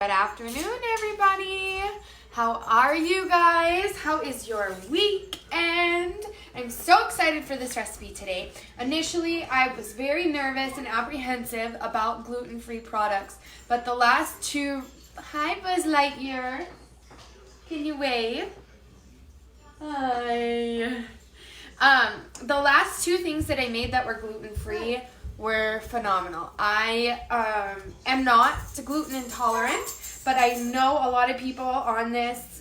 Good afternoon, everybody. How are you guys? How is your weekend? I'm so excited for this recipe today. Initially, I was very nervous and apprehensive about gluten-free products, but the last two... Hi, Buzz Lightyear. Can you wave? Hi. The last two things that I made that were gluten-free were phenomenal. I am not gluten intolerant, but I know a lot of people on this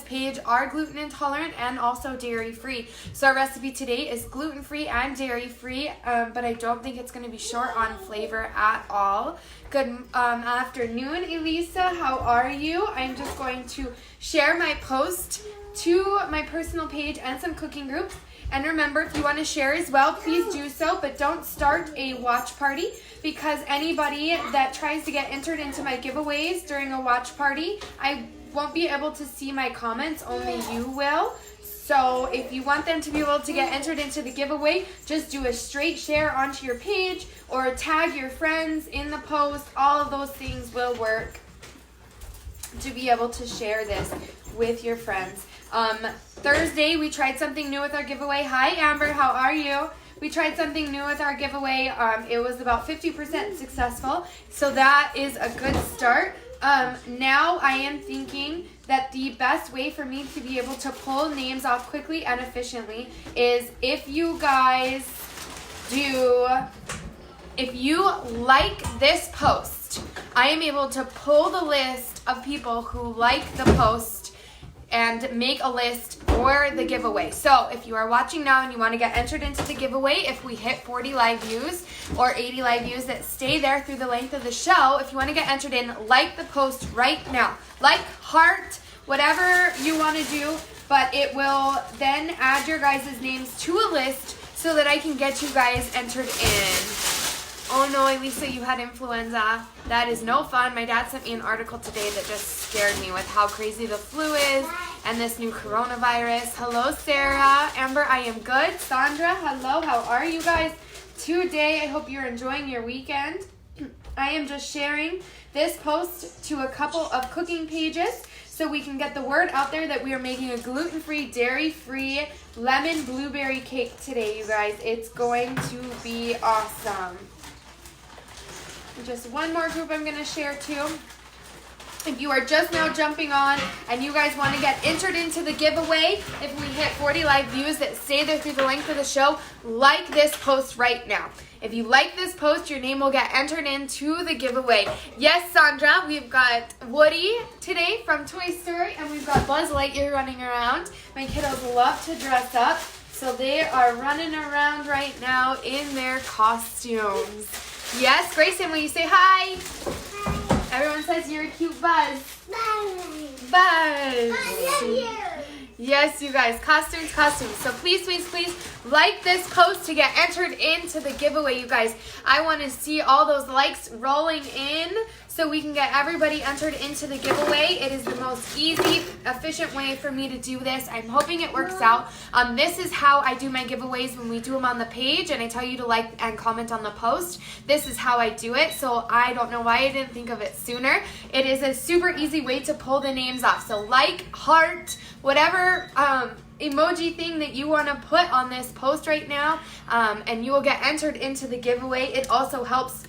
page are gluten intolerant and also dairy free. So our recipe today is gluten free and dairy free, but I don't think it's going to be short on flavor at all. Good afternoon, Elisa. How are you? I'm just going to share my post to my personal page and some cooking groups. And remember, if you want to share as well, please do so, but don't start a watch party, because anybody that tries to get entered into my giveaways during a watch party, I won't be able to see my comments, only you will. So if you want them to be able to get entered into the giveaway, just do a straight share onto your page or tag your friends in the post. All of those things will work to be able to share this with your friends. Thursday, we tried something new with our giveaway. Hi, Amber. How are you? We tried something new with our giveaway. It was about 50% successful, so that is a good start. Now I am thinking that the best way for me to be able to pull names off quickly and efficiently is if you guys if you like this post, I am able to pull the list of people who like the post and make a list for the giveaway. So if you are watching now and you want to get entered into the giveaway, if we hit 40 live views or 80 live views that stay there through the length of the show, if you want to get entered in, like the post right now. Like, heart, whatever you want to do, but it will then add your guys' names to a list so that I can get you guys entered in. Oh no, Elisa, you had influenza. That is no fun. My dad sent me an article today that just scared me with how crazy the flu is and this new coronavirus. Hello, Sarah. Amber, I am good. Sandra, hello. How are you guys today? I hope you're enjoying your weekend. I am just sharing this post to a couple of cooking pages so we can get the word out there that we are making a gluten-free, dairy-free lemon blueberry cake today, you guys. It's going to be awesome. Just one more group I'm going to share too. If you are just now jumping on and you guys want to get entered into the giveaway, if we hit 40 live views that stay there through the length of the show, like this post right now. If you like this post, your name will get entered into the giveaway. Yes, Sandra, we've got Woody today from Toy Story, and we've got Buzz Lightyear running around. My kiddos love to dress up, so they are running around right now in their costumes. Yes, Grayson, will you say hi? Hi. Everyone says you're a cute Buzz. Buzz. Buzz. I love you. Yes, you guys, costumes. So please like this post to get entered into the giveaway, you guys. I want to see all those likes rolling in so we can get everybody entered into the giveaway. It is the most easy, efficient way for me to do this. I'm hoping it works out. This is how I do my giveaways when we do them on the page, and I tell you to like and comment on the post. This is how I do it, so I don't know why I didn't think of it sooner. It is a super easy way to pull the names off. So like, heart, whatever emoji thing that you want to put on this post right now, and you will get entered into the giveaway. It also helps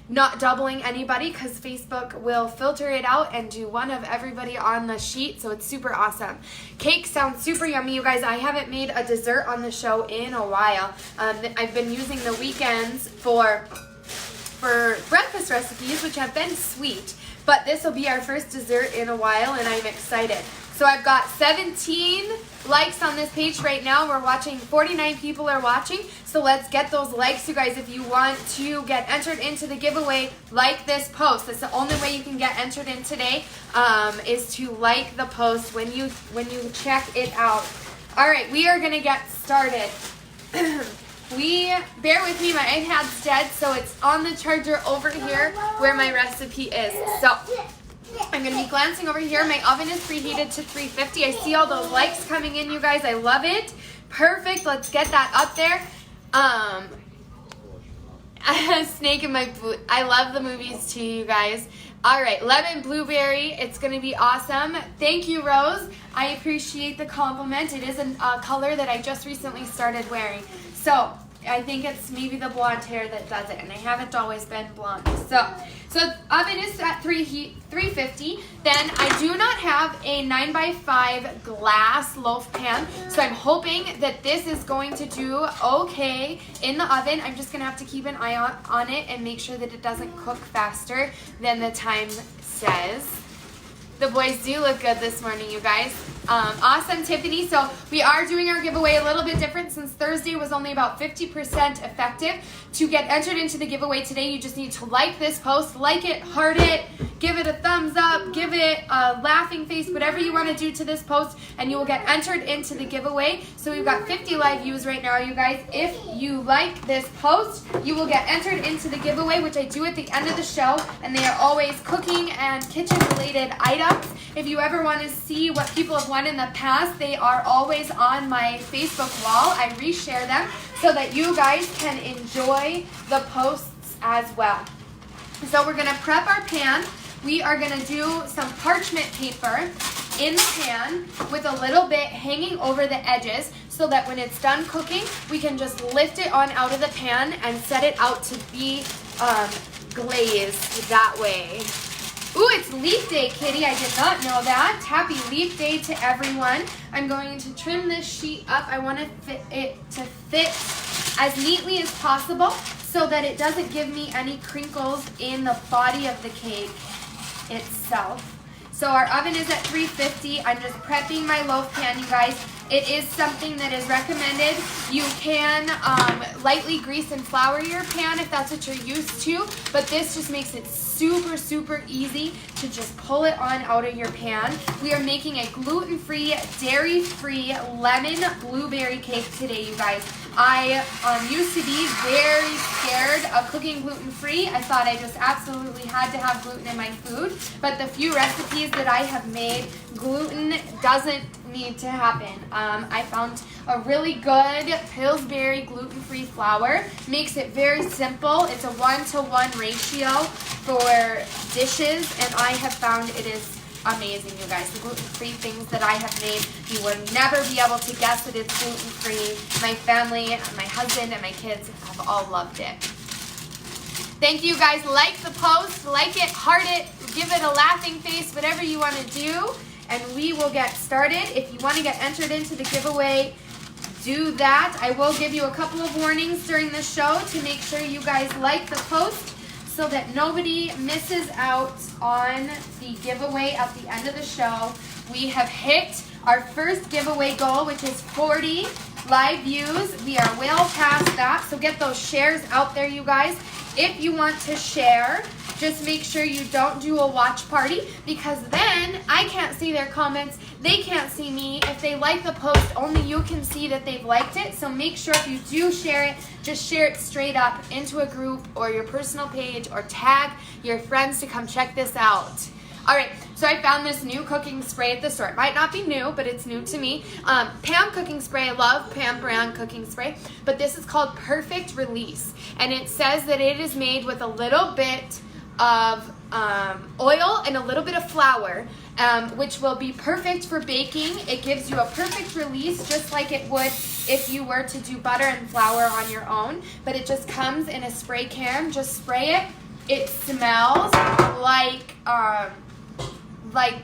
not doubling anybody, because Facebook will filter it out and do one of everybody on the sheet, so it's super awesome. Cake sounds super yummy, you guys. I haven't made a dessert on the show in a while. I've been using the weekends for breakfast recipes, which have been sweet, but this will be our first dessert in a while, and I'm excited. So I've got 17 likes on this page right now. We're watching, 49 people are watching. So let's get those likes, you guys. If you want to get entered into the giveaway, like this post. That's the only way you can get entered in today, is to like the post when you check it out. All right, we are gonna get started. Bear with me, my iPad's dead, so it's on the charger over here where my recipe is. So I'm going to be glancing over here. My oven is preheated to 350. I see all those likes coming in, you guys. I love it. Perfect. Let's get that up there. Snake in my boot. I love the movies too, you guys. All right, lemon blueberry. It's going to be awesome. Thank you, Rose. I appreciate the compliment. It is a color that I just recently started wearing. So I think it's maybe the blonde hair that does it, and I haven't always been blonde. So oven is at 350. Then I do not have a 9x5 glass loaf pan, so I'm hoping that this is going to do okay in the oven. I'm just gonna have to keep an eye on it and make sure that it doesn't cook faster than the time says. The boys do look good this morning, you guys. Awesome, Tiffany. So we are doing our giveaway a little bit different since Thursday was only about 50% effective. To get entered into the giveaway today, you just need to like this post, like it, heart it, give it a thumbs up, give it a laughing face, whatever you want to do to this post, and you will get entered into the giveaway. So we've got 50 live views right now, you guys. If you like this post, you will get entered into the giveaway, which I do at the end of the show, and they are always cooking and kitchen-related items. If you ever want to see what people have won in the past, they are always on my Facebook wall. I reshare them so that you guys can enjoy the posts as well. So we're going to prep our pan. We are going to do some parchment paper in the pan with a little bit hanging over the edges so that when it's done cooking, we can just lift it on out of the pan and set it out to be glazed that way. Ooh, it's leaf day, Kitty. I did not know that. Happy leaf day to everyone. I'm going to trim this sheet up. I want to fit it to fit as neatly as possible so that it doesn't give me any crinkles in the body of the cake itself. So our oven is at 350. I'm just prepping my loaf pan, you guys. It is something that is recommended. You can lightly grease and flour your pan if that's what you're used to, but this just makes it super, super easy to just pull it on out of your pan. We are making a gluten-free, dairy-free lemon blueberry cake today, you guys. I used to be very scared of cooking gluten-free. I thought I just absolutely had to have gluten in my food, but the few recipes that I have made, gluten doesn't need to happen. I found a really good Pillsbury gluten-free flour. Makes it very simple. It's a 1-to-1 ratio for dishes, and I have found it is amazing, you guys. The gluten-free things that I have made, you would never be able to guess that it's gluten-free. My family, my husband, and my kids have all loved it. Thank you, guys. Like the post, like it, heart it, give it a laughing face, whatever you want to do, and we will get started. If you want to get entered into the giveaway, do that. I will give you a couple of warnings during the show to make sure you guys like the post so that nobody misses out on the giveaway at the end of the show. We have hit our first giveaway goal, which is 40 live views. We are well past that, so get those shares out there, you guys. If you want to share, just make sure you don't do a watch party, because then I can't see their comments. They can't see me. If they like the post, only you can see that they've liked it. So make sure if you do share it, just share it straight up into a group or your personal page, or tag your friends to come check this out. All right, so I found this new cooking spray at the store. It might not be new, but it's new to me. Pam cooking spray. I love Pam brand cooking spray, but this is called Perfect Release, and it says that it is made with a little bit of oil and a little bit of flour, which will be perfect for baking. It gives you a perfect release, just like it would if you were to do butter and flour on your own, but it just comes in a spray can. Just spray it. It smells like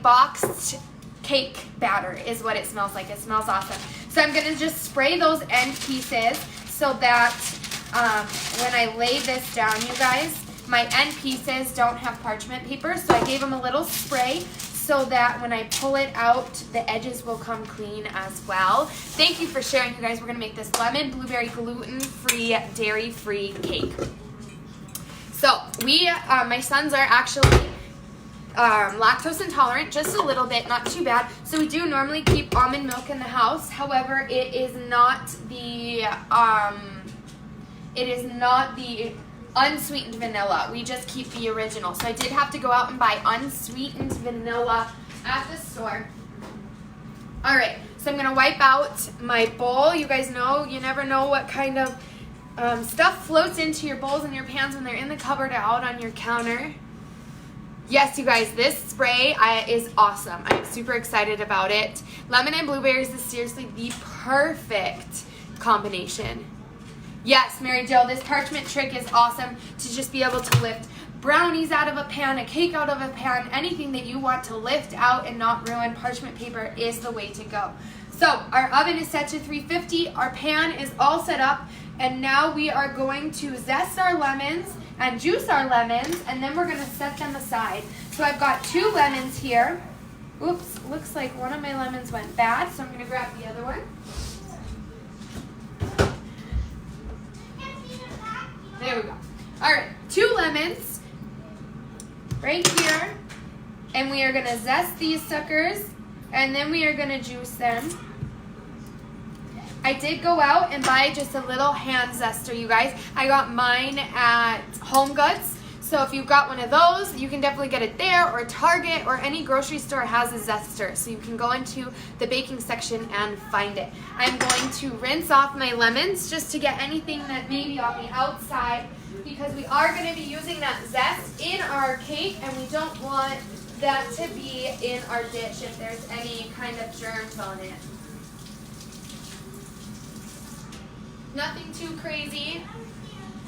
boxed cake batter is what it smells like. It smells awesome. So I'm gonna just spray those end pieces so that when I lay this down, you guys, my end pieces don't have parchment paper, so I gave them a little spray so that when I pull it out, the edges will come clean as well. Thank you for sharing, you guys. We're gonna make this lemon blueberry gluten-free, dairy-free cake. So my sons are actually lactose intolerant, just a little bit, not too bad. So we do normally keep almond milk in the house. However, it is not the unsweetened vanilla. We just keep the original. So I did have to go out and buy unsweetened vanilla at the store. All right, so I'm gonna wipe out my bowl. You guys know, you never know what kind of stuff floats into your bowls and your pans when they're in the cupboard or out on your counter. Yes, you guys, this spray is awesome. I'm super excited about it. Lemon and blueberries is seriously the perfect combination. Yes, Mary Jo, this parchment trick is awesome to just be able to lift brownies out of a pan, a cake out of a pan, anything that you want to lift out and not ruin. Parchment paper is the way to go. So our oven is set to 350. Our pan is all set up. And now we are going to zest our lemons and juice our lemons, and then we're going to set them aside. So I've got 2 lemons here. Oops, looks like one of my lemons went bad, so I'm going to grab the other one. There we go. All right, 2 lemons right here, and we are going to zest these suckers, and then we are going to juice them. I did go out and buy just a little hand zester, you guys. I got mine at Home Goods. So if you've got one of those, you can definitely get it there, or Target, or any grocery store has a zester. So you can go into the baking section and find it. I'm going to rinse off my lemons just to get anything that may be on the outside, because we are going to be using that zest in our cake, and we don't want that to be in our dish if there's any kind of germs on it. Nothing too crazy.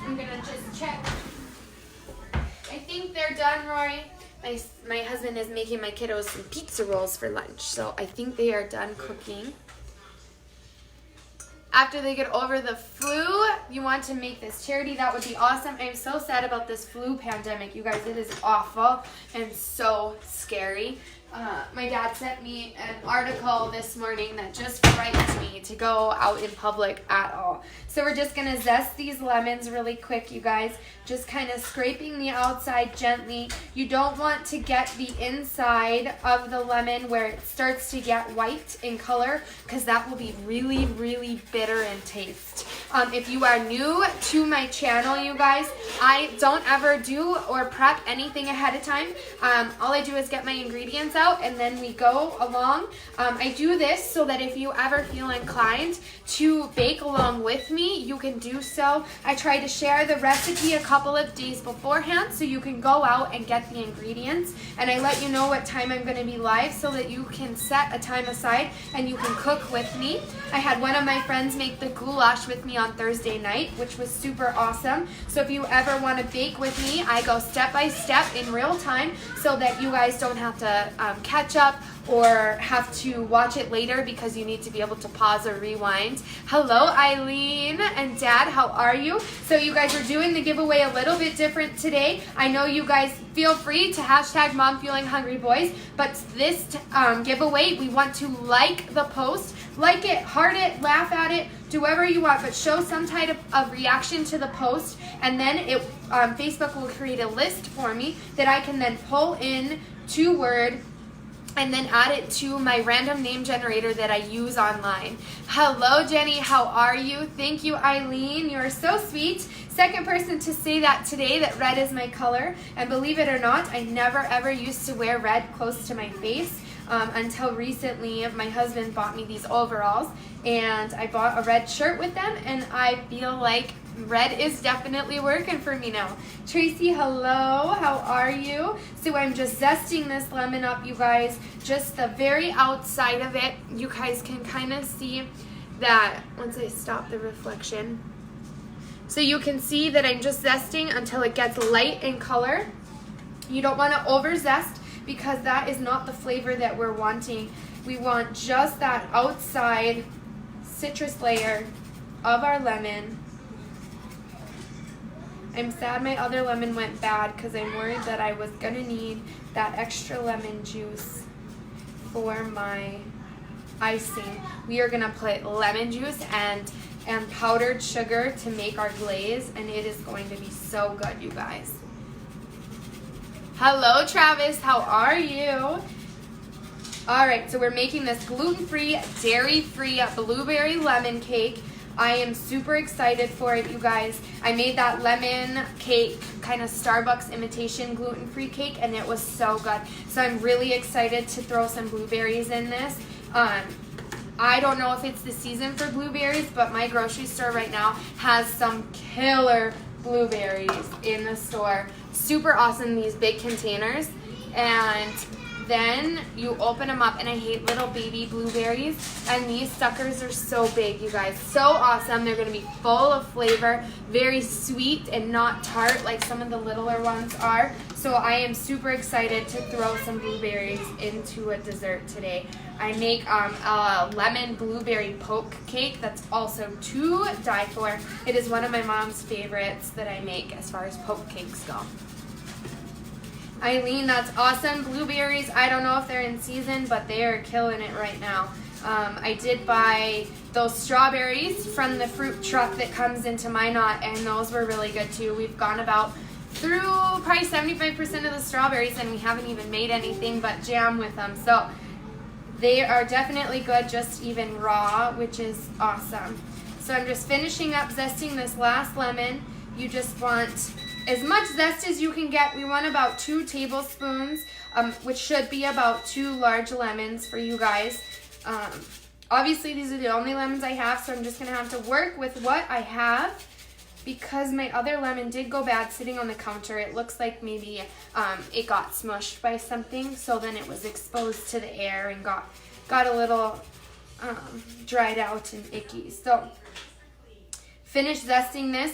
I'm gonna just check. I think they're done, Rory. My husband is making my kiddos some pizza rolls for lunch, so I think they are done cooking. After they get over the flu, you want to make this charity. That would be awesome. I'm so sad about this flu pandemic, you guys. It is awful and so scary. My dad sent me an article this morning that just frightened me to go out in public at all. So we're just going to zest these lemons really quick, you guys. Just kind of scraping the outside gently. You don't want to get the inside of the lemon where it starts to get white in color, because that will be really, really bitter in taste. If you are new to my channel, you guys, I don't ever do or prep anything ahead of time. All I do is get my ingredients out, and then we go along. I do this so that if you ever feel inclined to bake along with me, you can do so. I try to share the recipe a couple of days beforehand so you can go out and get the ingredients, and I let you know what time I'm going to be live so that you can set a time aside and you can cook with me. I had one of my friends make the goulash with me on Thursday night, which was super awesome. So if you ever want to bake with me, I go step by step in real time so that you guys don't have to catch up or have to watch it later because you need to be able to pause or rewind. Hello, Eileen and Dad, how are you? So you guys are doing the giveaway a little bit different today. I know you guys feel free to hashtag Mom Feeling Hungry Boys, but this giveaway, we want to like the post. Like it, heart it, laugh at it, do whatever you want, but show some type of reaction to the post, and then Facebook will create a list for me that I can then pull in to Word and then add it to my random name generator that I use online. Hello, Jenny. How are you? Thank you, Eileen. You are so sweet. Second person to say that today, that red is my color. And believe it or not, I never ever used to wear red close to my face until recently. My husband bought me these overalls, and I bought a red shirt with them, and I feel like red is definitely working for me now. Tracy, hello, how are you? So I'm just zesting this lemon up, you guys. Just the very outside of it. You guys can kind of see that once I stop the reflection. So you can see that I'm just zesting until it gets light in color. You don't want to over zest because that is not the flavor that we're wanting. We want just that outside citrus layer of our lemon. I'm sad my other lemon went bad because I'm worried that I was going to need that extra lemon juice for my icing. We are going to put lemon juice and powdered sugar to make our glaze, and it is going to be so good, you guys. Hello, Travis. How are you? All right, so we're making this gluten-free, dairy-free blueberry lemon cake. I am super excited for it, you guys. I made that lemon cake, kind of Starbucks imitation gluten-free cake, and it was so good. So I'm really excited to throw some blueberries in this. I don't know if it's the season for blueberries, but my grocery store right now has some killer blueberries in the store. Super awesome, these big containers. and then you open them up, and I hate little baby blueberries, and these suckers are so big, you guys. So awesome. They're going to be full of flavor, very sweet and not tart like some of the littler ones are. So I am super excited to throw some blueberries into a dessert today. I make a lemon blueberry poke cake that's also to die for. It is one of my mom's favorites that I make as far as poke cakes go. Eileen, that's awesome. Blueberries, I don't know if they're in season, but they are killing it right now. I did buy those strawberries from the fruit truck that comes into Minot, and those were really good too. We've gone about through probably 75% of the strawberries, and we haven't even made anything but jam with them. So they are definitely good, just even raw, which is awesome. So I'm just finishing up zesting this last lemon. You just want as much zest as you can get. We want about 2 tablespoons, which should be about 2 large lemons for you guys. Obviously, these are the only lemons I have, so I'm just going to have to work with what I have because my other lemon did go bad sitting on the counter. It looks like maybe it got smushed by something, so then it was exposed to the air and got a little dried out and icky. So, finish zesting this.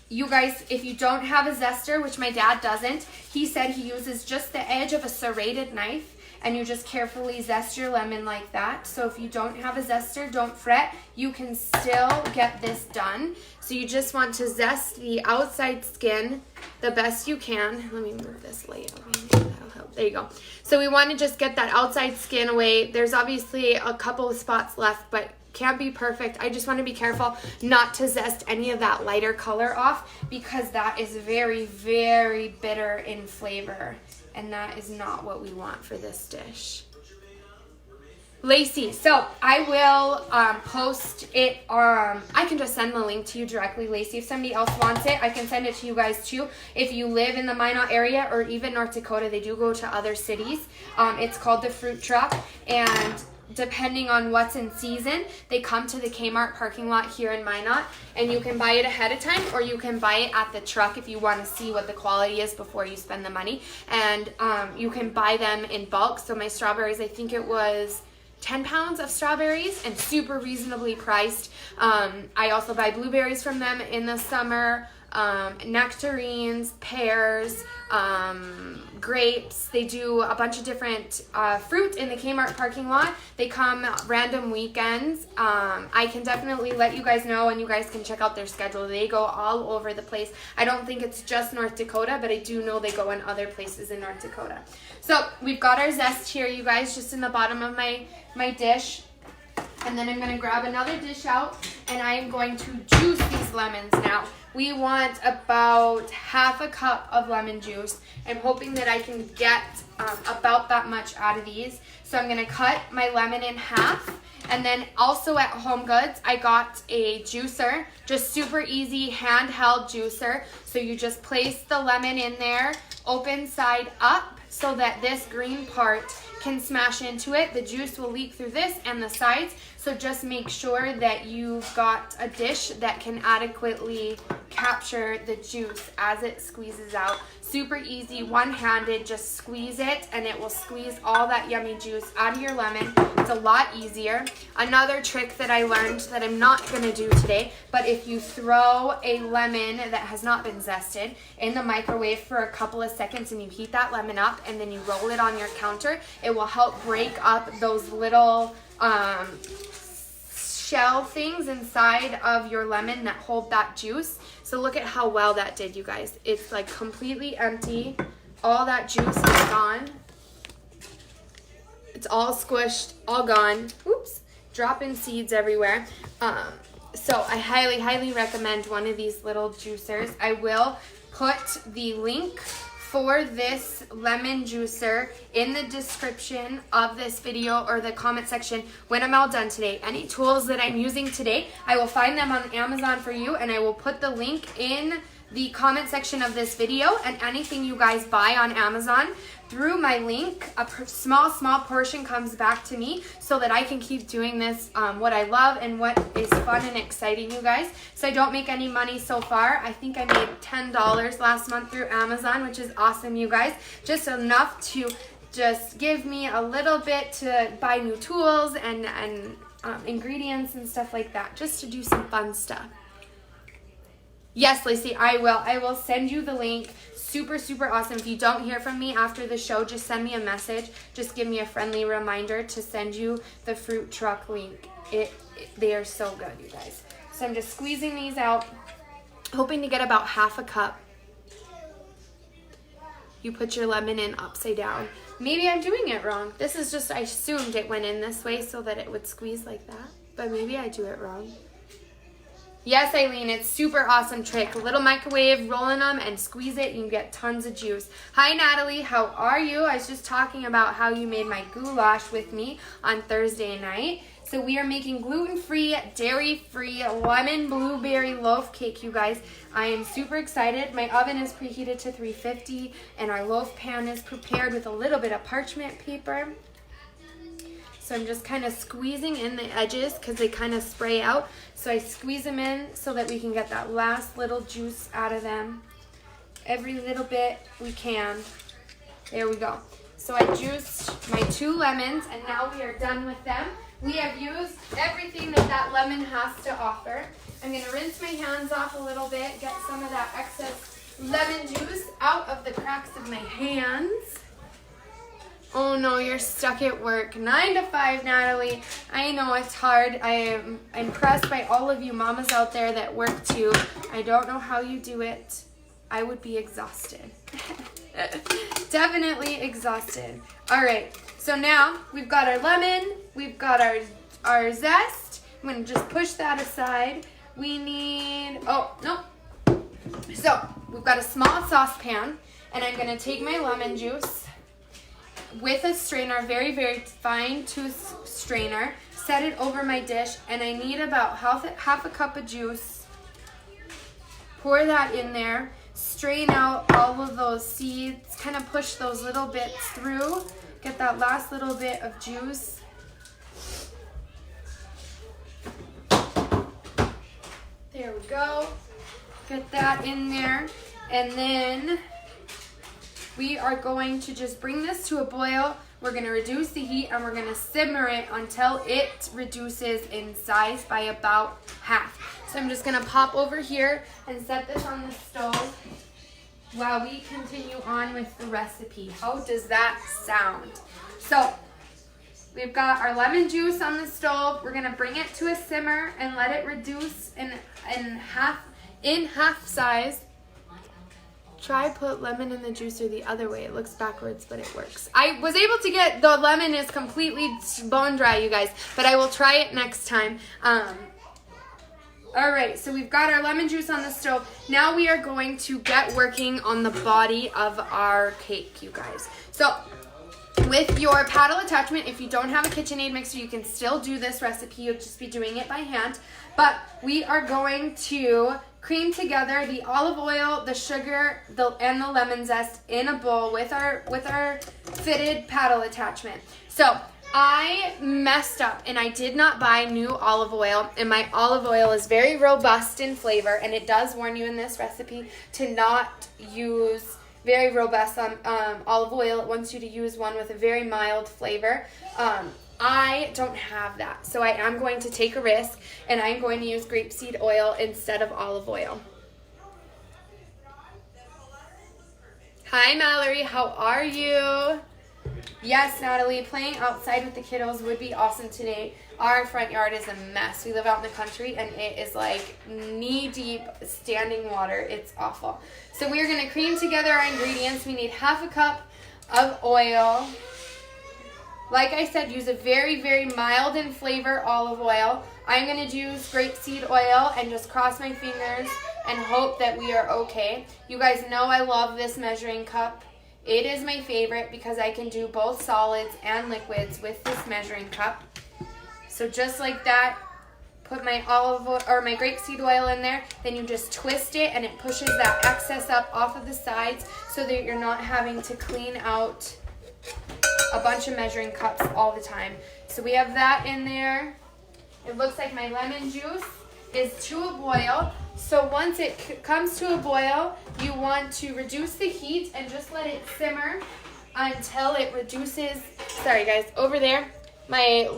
You guys, if you don't have a zester, which my dad doesn't, he said he uses just the edge of a serrated knife, and you just carefully zest your lemon like that. So if you don't have a zester, don't fret. You can still get this done. So you just want to zest the outside skin the best you can. Let me move this layout. That'll help. There you go. So we want to just get that outside skin away. There's obviously a couple of spots left, but can't be perfect. I just want to be careful not to zest any of that lighter color off because that is very, very bitter in flavor, and that is not what we want for this dish. Lacey, so I will post it. I can just send the link to you directly, Lacey. If somebody else wants it, I can send it to you guys too. If you live in the Minot area or even North Dakota, they do go to other cities. It's called the Fruit Truck, and depending on what's in season, they come to the Kmart parking lot here in Minot, and you can buy it ahead of time or you can buy it at the truck if you want to see what the quality is before you spend the money. And you can buy them in bulk. So my strawberries, I think it was 10 pounds of strawberries and super reasonably priced. I also buy blueberries from them in the summer, nectarines, pears, grapes. They do a bunch of different fruit in the Kmart parking lot. They come random weekends. I can definitely let you guys know, and you guys can check out their schedule. They go all over the place. I don't think it's just North Dakota, but I do know they go in other places in North Dakota. So we've got our zest here, you guys, just in the bottom of my dish. And then I'm going to grab another dish out, and I am going to juice these lemons now. We want about half a cup of lemon juice. I'm hoping that I can get about that much out of these. So I'm going to cut my lemon in half. And then also at Home Goods, I got a juicer, just super easy handheld juicer. So you just place the lemon in there, open side up, so that this green part can smash into it. The juice will leak through this and the sides. So just make sure that you've got a dish that can adequately capture the juice as it squeezes out. Super easy, one-handed, just squeeze it and it will squeeze all that yummy juice out of your lemon. It's a lot easier. Another trick that I learned that I'm not going to do today, but if you throw a lemon that has not been zested in the microwave for a couple of seconds and you heat that lemon up and then you roll it on your counter, it will help break up those little shell things inside of your lemon that hold that juice. So look at how well that did, you guys. It's like completely empty. All that juice is gone. It's all squished, all gone. Oops, dropping seeds everywhere. So I highly, highly recommend one of these little juicers. I will put the link for this lemon juicer in the description of this video or the comment section when I'm all done today. Any tools that I'm using today, I will find them on Amazon for you, and I will put the link in the comment section of this video. And anything you guys buy on Amazon, through my link, a small portion comes back to me so that I can keep doing this, what I love and what is fun and exciting, you guys. So I don't make any money so far. I think I made $10 last month through Amazon, which is awesome, you guys. Just enough to just give me a little bit to buy new tools and ingredients and stuff like that, just to do some fun stuff. Yes, Lacey, I will. I will send you the link. Super, super awesome. If you don't hear from me after the show, just send me a message. Just give me a friendly reminder to send you the fruit truck link. They are so good, you guys. So I'm just squeezing these out, hoping to get about half a cup. You put your lemon in upside down. Maybe I'm doing it wrong. This is just, I assumed it went in this way so that it would squeeze like that. But maybe I do it wrong. Yes, Eileen, it's super awesome trick. A little microwave, roll in them and squeeze it and you get tons of juice. Hi, Natalie. How are you? I was just talking about how you made my goulash with me on Thursday night. So we are making gluten-free, dairy-free, lemon blueberry loaf cake, you guys. I am super excited. My oven is preheated to 350 and our loaf pan is prepared with a little bit of parchment paper. So I'm just kind of squeezing in the edges because they kind of spray out. So I squeeze them in so that we can get that last little juice out of them. Every little bit we can. There we go. So I juiced my 2 lemons and now we are done with them. We have used everything that lemon has to offer. I'm going to rinse my hands off a little bit, get some of that excess lemon juice out of the cracks of my hands. Oh no, you're stuck at work. 9 to 5, Natalie. I know it's hard. I am impressed by all of you mamas out there that work too. I don't know how you do it. I would be exhausted. Definitely exhausted. All right, so now we've got our lemon. We've got our zest. I'm going to just push that aside. We need, oh, no. So we've got a small saucepan, and I'm going to take my lemon juice with a strainer, very, very fine tooth strainer, set it over my dish, and I need about half a cup of juice. Pour that in there, strain out all of those seeds, kind of push those little bits through, get that last little bit of juice. There we go. Get that in there, and then we are going to just bring this to a boil. We're going to reduce the heat and we're going to simmer it until it reduces in size by about half. So I'm just going to pop over here and set this on the stove while we continue on with the recipe. How does that sound? So we've got our lemon juice on the stove. We're going to bring it to a simmer and let it reduce in half size. Try put lemon in the juicer the other way. It looks backwards, but it works. I was able to get, the lemon is completely bone dry, you guys, but I will try it next time. All right, so we've got our lemon juice on the stove. Now we are going to get working on the body of our cake, you guys. So with your paddle attachment, if you don't have a KitchenAid mixer, you can still do this recipe. You'll just be doing it by hand. But we are going to cream together the olive oil, the sugar, and the lemon zest in a bowl with our fitted paddle attachment. So I messed up and I did not buy new olive oil, and my olive oil is very robust in flavor, and it does warn you in this recipe to not use very robust olive oil. It wants you to use one with a very mild flavor. I don't have that, so I am going to take a risk, and I'm going to use grapeseed oil instead of olive oil. Hi, Mallory. How are you? Yes, Natalie, playing outside with the kiddos would be awesome today. Our front yard is a mess. We live out in the country, and it is like knee-deep standing water. It's awful. So we're going to cream together our ingredients. We need half a cup of oil. Like I said, use a very, very mild in flavor olive oil. I'm going to use grapeseed oil and just cross my fingers and hope that we are okay. You guys know I love this measuring cup. It is my favorite because I can do both solids and liquids with this measuring cup. So just like that, put my olive oil or my grapeseed oil in there. Then you just twist it and it pushes that excess up off of the sides so that you're not having to clean out a bunch of measuring cups all the time. So we have that in there. It looks like my lemon juice is to a boil. So once it comes to a boil, you want to reduce the heat and just let it simmer until it reduces. Sorry guys, over there, my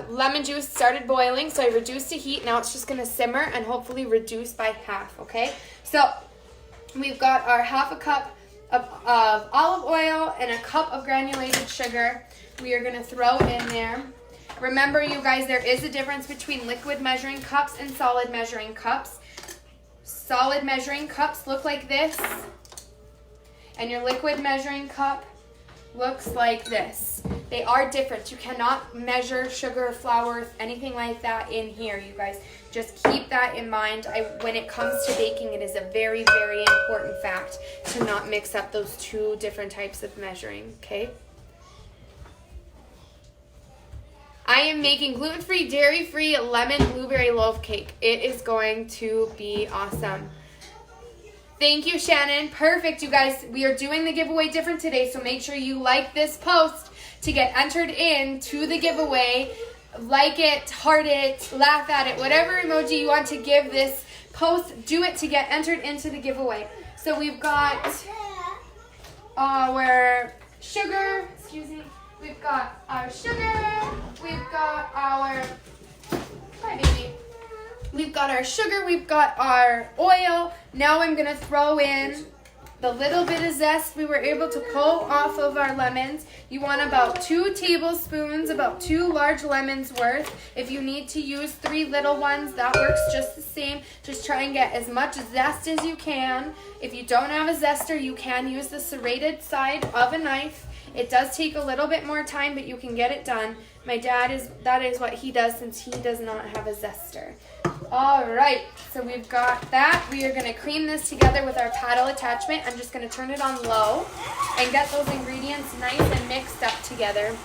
lemon juice started boiling, so I reduced the heat. Now it's just gonna simmer and hopefully reduce by half, okay? So we've got our half a cup of olive oil and a cup of granulated sugar. We are gonna throw in there. Remember you guys, there is a difference between liquid measuring cups and solid measuring cups. Solid measuring cups look like this, and your liquid measuring cup looks like this. They are different. You cannot measure sugar, flour, anything like that in here, you guys. Just keep that in mind. When it comes to baking, it is a very, very important fact to not mix up those two different types of measuring, okay? I am making gluten-free, dairy-free lemon blueberry loaf cake. It is going to be awesome. Thank you, Shannon. Perfect, you guys. We are doing the giveaway different today, so make sure you like this post to get entered in to the giveaway. Like it, heart it, laugh at it, whatever emoji you want to give this post, do it to get entered into the giveaway. So we've got our sugar, we've got our sugar, we've got our, hi baby, we've got our sugar, we've got our oil. Now I'm going to throw in the little bit of zest we were able to pull off of our lemons. You want about 2 tablespoons, about 2 large lemons worth. If you need to use 3 little ones, that works just the same. Just try and get as much zest as you can. If you don't have a zester, you can use the serrated side of a knife. It does take a little bit more time, but you can get it done. My dad that is what he does since he does not have a zester. All right, so we've got that. We are going to cream this together with our paddle attachment. I'm just going to turn it on low and get those ingredients nice and mixed up together.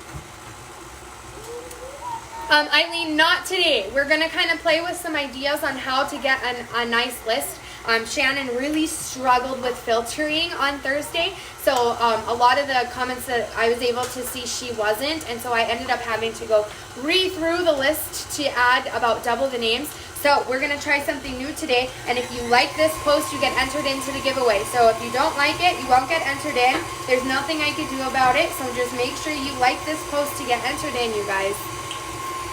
Eileen, not today. We're going to kind of play with some ideas on how to get a nice list. Shannon really struggled with filtering on Thursday, so a lot of the comments that I was able to see, she wasn't, and so I ended up having to go through the list to add about double the names. So we're going to try something new today, and if you like this post, you get entered into the giveaway. So if you don't like it, you won't get entered in. There's nothing I can do about it, so just make sure you like this post to get entered in, you guys.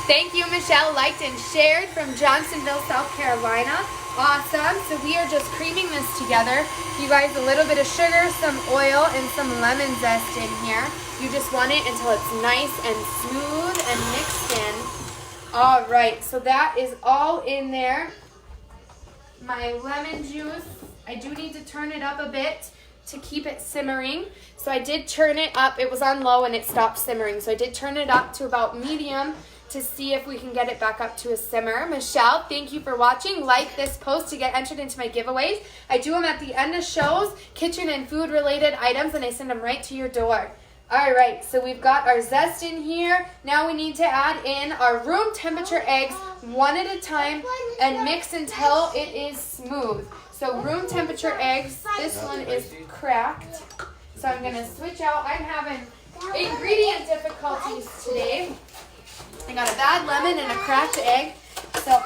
Thank you, Michelle, liked and shared from Johnsonville, South Carolina. Awesome. So we are just creaming this together. You guys, a little bit of sugar, some oil, and some lemon zest in here. You just want it until it's nice and smooth and mixed in. All right, so that is all in there. My lemon juice, I do need to turn it up a bit to keep it simmering. So I did turn it up. It was on low and it stopped simmering. So I did turn it up to about medium to see if we can get it back up to a simmer. Michelle, thank you for watching. Like this post to get entered into my giveaways. I do them at the end of shows, kitchen and food related items, and I send them right to your door. All right, so we've got our zest in here. Now we need to add in our room temperature eggs one at a time and mix until it is smooth. So room temperature eggs, this one is cracked. So I'm gonna switch out. I'm having ingredient difficulties today. I got a bad lemon and a cracked egg. So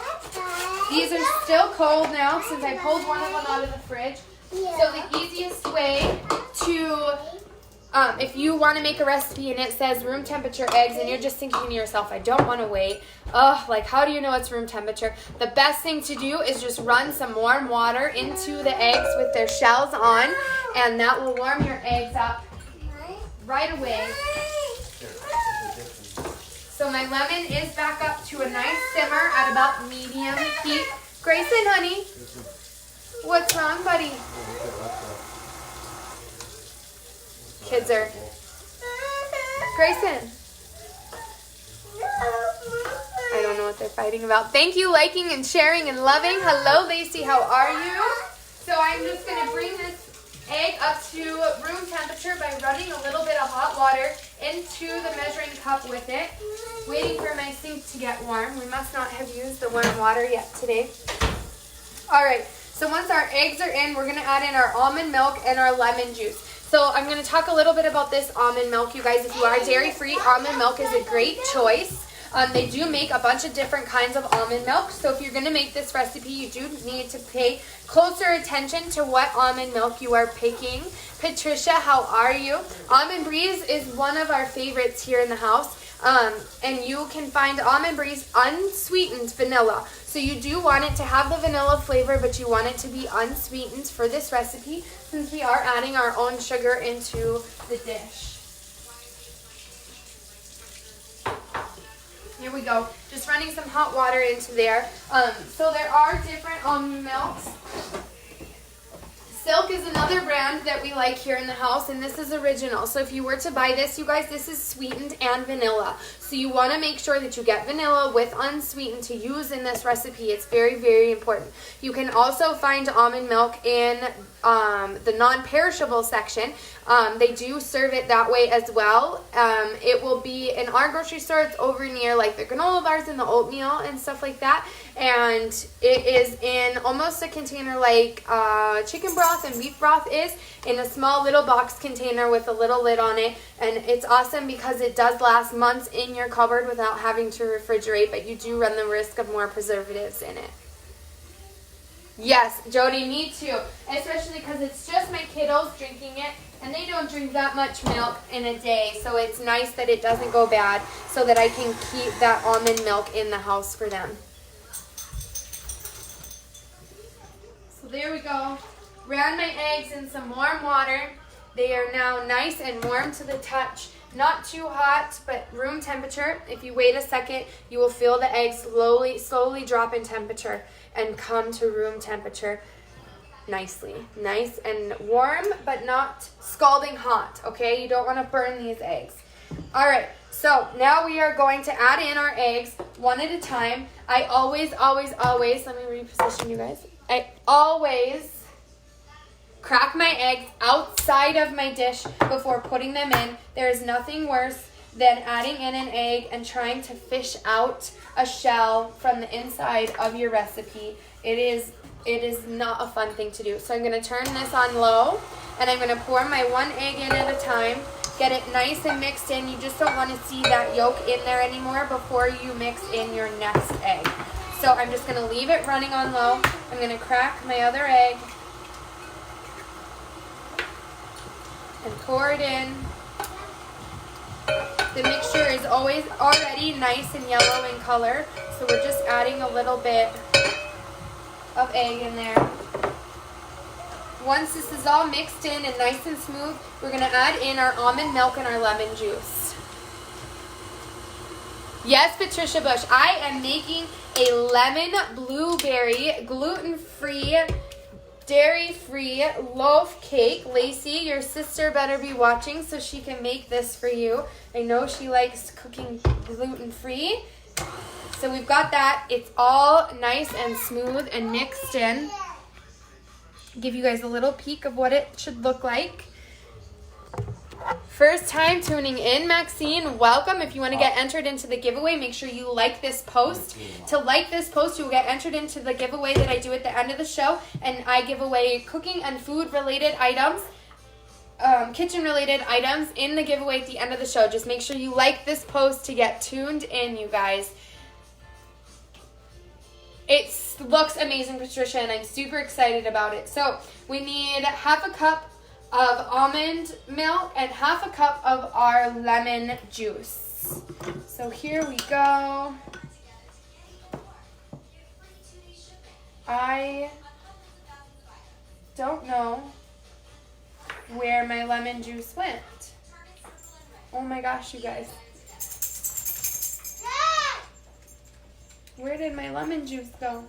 these are still cold now since I pulled one of them out of the fridge. So the easiest way to, if you want to make a recipe and it says room temperature eggs and you're just thinking to yourself, I don't want to wait. Like how do you know it's room temperature? The best thing to do is just run some warm water into the eggs with their shells on, and that will warm your eggs up right away. So my lemon is back up to a nice simmer at about medium heat. Grayson, honey, what's wrong, buddy? Kids are... Grayson. I don't know what they're fighting about. Thank you, liking and sharing and loving. Hello, Lacey, how are you? So I'm just going to bring this egg up to room temperature by running a little bit of hot water into the measuring cup with it. Waiting for my sink to get warm. We must not have used the warm water yet today. All right, so once our eggs are in, we're gonna add in our almond milk and our lemon juice. So I'm gonna talk a little bit about this almond milk, you guys. If you are dairy-free, almond milk is a great choice. They do make a bunch of different kinds of almond milk. So if you're gonna make this recipe, you do need to pay closer attention to what almond milk you are picking. Patricia, how are you? Almond Breeze is one of our favorites here in the house. And you can find Almond Breeze unsweetened vanilla. So you do want it to have the vanilla flavor, but you want it to be unsweetened for this recipe since we are adding our own sugar into the dish. Here we go. Just running some hot water into there. So there are different almond milks. Silk is another brand that we like here in the house, and this is original. So if you were to buy this, you guys, this is sweetened and vanilla. So you want to make sure that you get vanilla with unsweetened to use in this recipe. It's very, very important. You can also find almond milk in the non-perishable section. They do serve it that way as well. It will be in our grocery store. It's over near like the granola bars and the oatmeal and stuff like that. And it is in almost a container like chicken broth and beef broth is, in a small little box container with a little lid on it. And it's awesome because it does last months in your cupboard without having to refrigerate, but you do run the risk of more preservatives in it. Yes, Jody, me too. Especially because it's just my kiddos drinking it, and they don't drink that much milk in a day. So it's nice that it doesn't go bad so that I can keep that almond milk in the house for them. So there we go. Ran my eggs in some warm water. They are now nice and warm to the touch. Not too hot, but room temperature. If you wait a second, you will feel the eggs slowly drop in temperature and come to room temperature nicely. Nice and warm, but not scalding hot, okay? You don't want to burn these eggs. All right, so now we are going to add in our eggs one at a time. I always, let me reposition you guys. I always crack my eggs outside of my dish before putting them in. There is nothing worse than adding in an egg and trying to fish out a shell from the inside of your recipe. It is not a fun thing to do. So I'm going to turn this on low, and I'm going to pour my one egg in at a time. Get it nice and mixed in. You just don't want to see that yolk in there anymore before you mix in your next egg. So I'm just going to leave it running on low. I'm going to crack my other egg and pour it in. The mixture is always already nice and yellow in color, so we're just adding a little bit of egg in there. Once this is all mixed in and nice and smooth, we're going to add in our almond milk and our lemon juice. Yes, Patricia Bush, I am making a lemon blueberry gluten-free, dairy-free loaf cake. Lacey, your sister better be watching so she can make this for you. I know she likes cooking gluten-free. So we've got that. It's all nice and smooth and mixed in. Give you guys a little peek of what it should look like. First time tuning in, Maxine, welcome. If you want to get entered into the giveaway, make sure you like this post. To like this post, you'll get entered into the giveaway that I do at the end of the show, and I give away cooking and food related items, kitchen related items in the giveaway at the end of the show. Just make sure you like this post to get tuned in, you guys. It looks amazing, Patricia, and I'm super excited about it. So we need half a cup of almond milk and half a cup of our lemon juice. So here we go. I don't know where my lemon juice went. Oh my gosh, you guys. Where did my lemon juice go?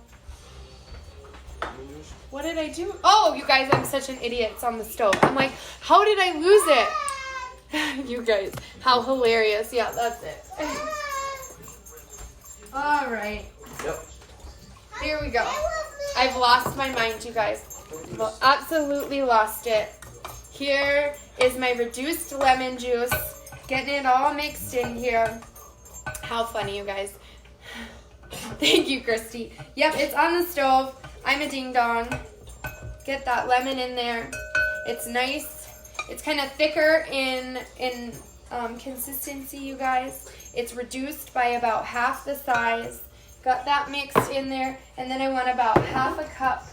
What did I do? Oh, you guys, I'm such an idiot. It's on the stove. I'm like, how did I lose it? You guys, how hilarious. Yeah, that's it. All right. Yep. Here we go. I've lost my mind, you guys. Well, absolutely lost it. Here is my reduced lemon juice. Getting it all mixed in here. How funny, you guys. Thank you, Christy. Yep, it's on the stove. I'm a ding-dong. Get that lemon in there. It's nice. It's kind of thicker in consistency, you guys. It's reduced by about half the size. Got that mixed in there. And then I want about half a cup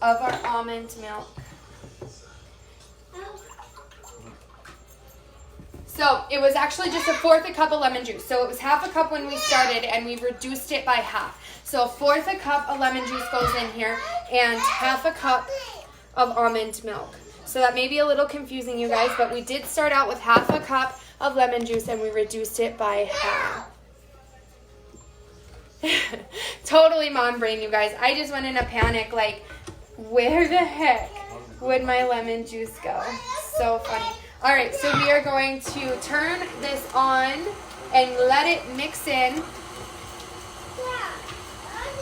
of our almond milk. So it was actually just 1/4 cup of lemon juice. So it was half a cup when we started, and we've reduced it by half. So 1/4 cup of lemon juice goes in here, and half a cup of almond milk. So that may be a little confusing, you guys, but we did start out with half a cup of lemon juice, and we reduced it by half. Totally mom brain, you guys. I just went in a panic, like, where the heck would my lemon juice go? So funny. All right, so we are going to turn this on and let it mix in.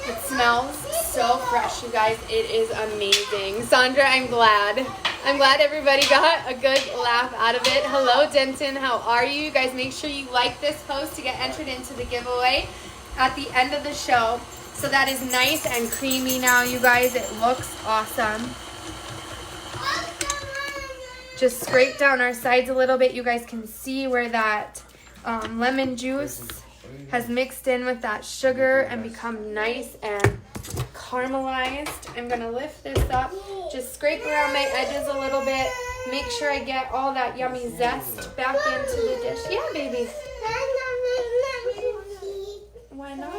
It smells so fresh, you guys. It is amazing. Sandra, I'm glad. I'm glad everybody got a good laugh out of it. Hello, Denton. How are you? You guys, make sure you like this post to get entered into the giveaway at the end of the show. So that is nice and creamy now, you guys. It looks awesome. Just scrape down our sides a little bit. You guys can see where that lemon juice has mixed in with that sugar and become nice and caramelized. I'm going to lift this up. Just scrape around my edges a little bit. Make sure I get all that yummy zest back into the dish. Yeah, baby. Why not?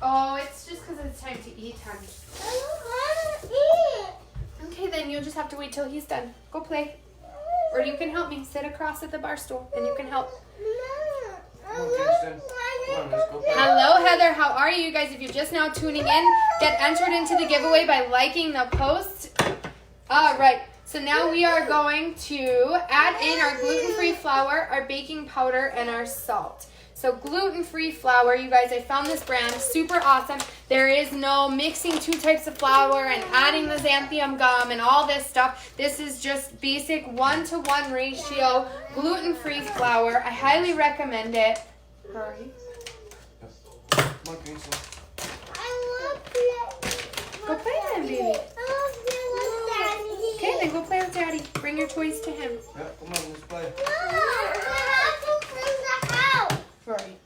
Oh, it's just because it's time to eat, honey. Okay, then you'll just have to wait till he's done. Go play. Or you can help me. Sit across at the bar stool and you can help. Hello, Heather. How are you guys? If you're just now tuning in, get entered into the giveaway by liking the post. All right. So now we are going to add in our gluten-free flour, our baking powder, and our salt. So gluten-free flour, you guys, I found this brand, super awesome. There is no mixing 2 types of flour and adding the xanthium gum and all this stuff. This is just basic 1-to-1 ratio gluten-free flour. I highly recommend it. Hurry. Go play then, baby. Okay, then go play with Daddy. Bring your toys to him. Yeah, come on, let's play. Right.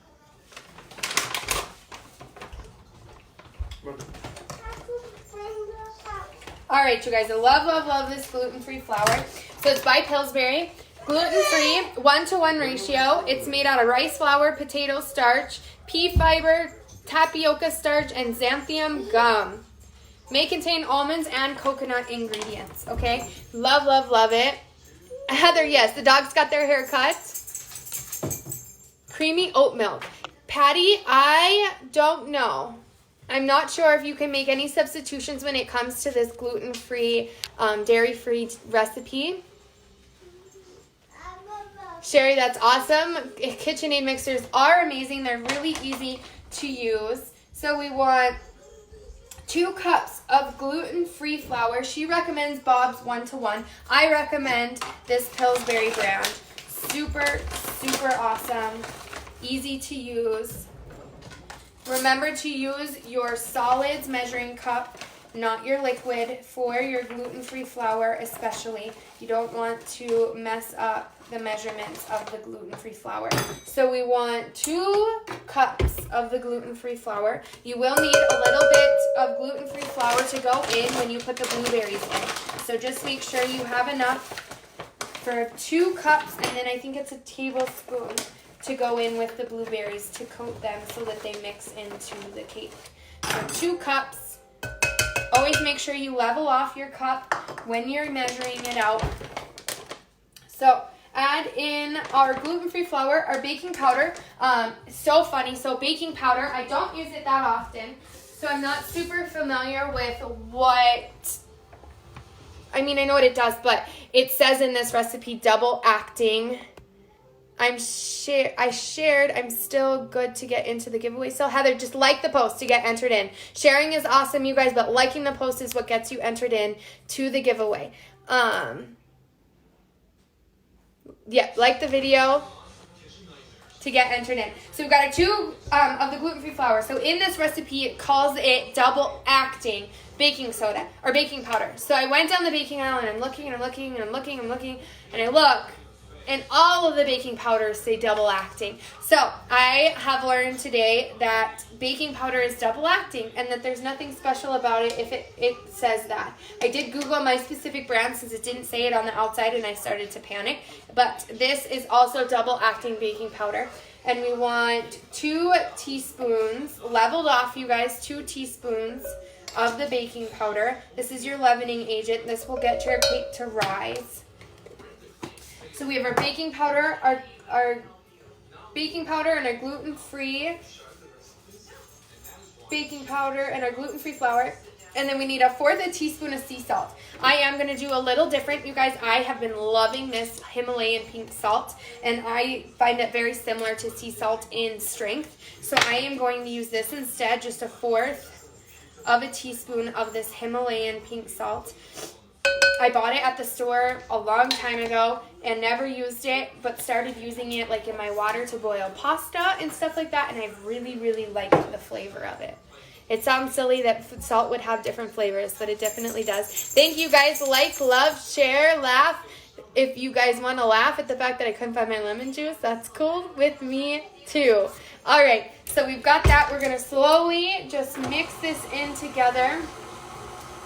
All right, you guys, I love this gluten-free flour. So it's by Pillsbury. Gluten-free, 1-to-1 ratio. It's made out of rice flour, potato starch, pea fiber, tapioca starch, and xanthium gum. May contain almonds and coconut ingredients, okay? Love it. Heather, yes, the dogs got their hair cut. Creamy oat milk. Patty, I don't know. I'm not sure if you can make any substitutions when it comes to this gluten-free, dairy-free recipe. Sherry, that's awesome. KitchenAid mixers are amazing. They're really easy to use. So we want 2 cups of gluten-free flour. She recommends Bob's 1-to-1. I recommend this Pillsbury brand. Super awesome. Easy to use. Remember to use your solids measuring cup, not your liquid, for your gluten-free flour especially. You don't want to mess up the measurements of the gluten-free flour. So we want 2 cups of the gluten-free flour. You will need a little bit of gluten-free flour to go in when you put the blueberries in. So just make sure you have enough for 2 cups, and then I think it's a tablespoon to go in with the blueberries to coat them so that they mix into the cake. So 2 cups. Always make sure you level off your cup when you're measuring it out. So add in our gluten-free flour, our baking powder. So funny. So baking powder, I don't use it that often, so I'm not super familiar with what... I mean, I know what it does, but it says in this recipe, double acting. I shared. I'm still good to get into the giveaway. So Heather, just like the post to get entered in. Sharing is awesome, you guys, but liking the post is what gets you entered in to the giveaway. yeah, like the video to get entered in. So we've got a tube of the gluten-free flour. So in this recipe, it calls it double acting baking soda or baking powder. So I went down the baking aisle and I'm looking and I'm looking and I'm looking and I'm looking and I look, and all of the baking powders say double acting. So I have learned today that baking powder is double acting and that there's nothing special about it if it says that. I did Google my specific brand since it didn't say it on the outside and I started to panic. But this is also double acting baking powder. And we want 2 teaspoons, leveled off you guys, 2 teaspoons of the baking powder. This is your leavening agent. This will get your cake to rise. So we have our baking powder, our baking powder and our gluten-free baking powder and our gluten-free flour. And then we need 1/4 teaspoon of sea salt. I am going to do a little different, you guys. I have been loving this Himalayan pink salt, and I find it very similar to sea salt in strength. So I am going to use this instead, just 1/4 of a teaspoon of this Himalayan pink salt. I bought it at the store a long time ago and never used it, but started using it like in my water to boil pasta and stuff like that, and I've really, really liked the flavor of it. It sounds silly that salt would have different flavors, but it definitely does. Thank you guys. Like, love, share, laugh. If you guys want to laugh at the fact that I couldn't find my lemon juice, that's cool with me too. All right, so we've got that. We're going to slowly just mix this in together.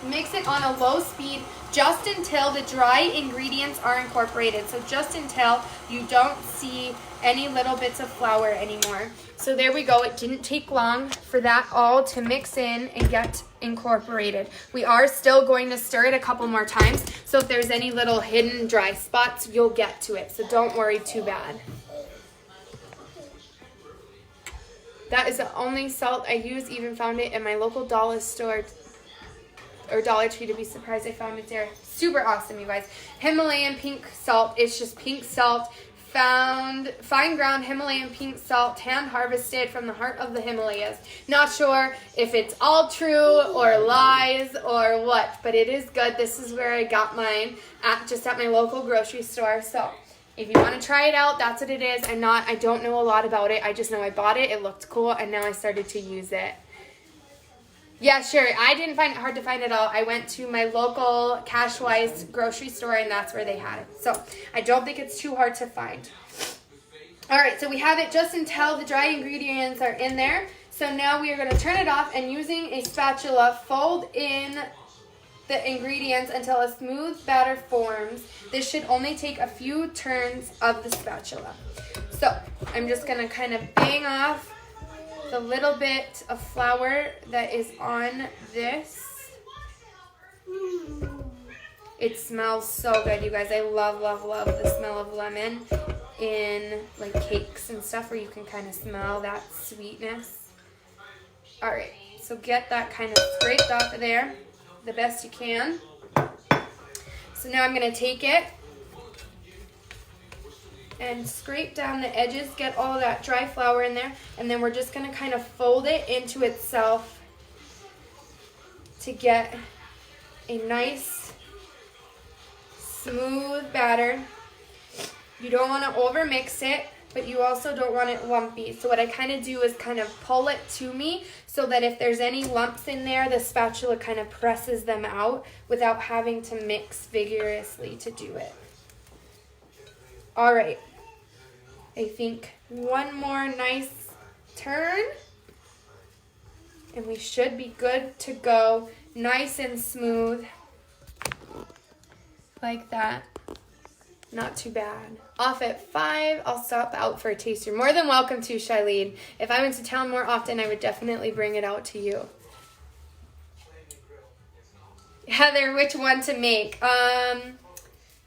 Mix it on a low speed just until the dry ingredients are incorporated. So just until you don't see any little bits of flour anymore. So there we go. It didn't take long for that all to mix in and get incorporated. We are still going to stir it a couple more times. So if there's any little hidden dry spots, you'll get to it. So don't worry too bad. That is the only salt I use. Even found it in my local dollar store or Dollar Tree, to be surprised I found it there. Super awesome, you guys. Himalayan pink salt. It's just pink salt. Found fine ground Himalayan pink salt, hand harvested from the heart of the Himalayas. Not sure if it's all true or lies or what, but it is good. This is where I got mine just at my local grocery store. So if you want to try it out, that's what it is. I don't know a lot about it. I just know I bought it. It looked cool, and now I started to use it. Yeah, sure. I didn't find it hard to find at all. I went to my local Cashwise grocery store, and that's where they had it. So I don't think it's too hard to find. All right, so we have it just until the dry ingredients are in there. So now we are going to turn it off, and using a spatula, fold in the ingredients until a smooth batter forms. This should only take a few turns of the spatula. So I'm just going to kind of bang off the little bit of flour that is on this. It smells so good, you guys. I love, love, love the smell of lemon in like cakes and stuff where you can kind of smell that sweetness. All right, so get that kind of scraped off of there the best you can. So now I'm going to take it and scrape down the edges, get all that dry flour in there, and then we're just going to kind of fold it into itself to get a nice smooth batter. You don't want to over mix it, but you also don't want it lumpy. So what I kind of do is kind of pull it to me so that if there's any lumps in there, the spatula kind of presses them out without having to mix vigorously to do it. All right, I think one more nice turn and we should be good to go. Nice and smooth like that. Not too bad. Off at 5, I'll stop out for a taste. You're more than welcome to, Shailene. If I went to town more often, I would definitely bring it out to you. Heather, which one to make?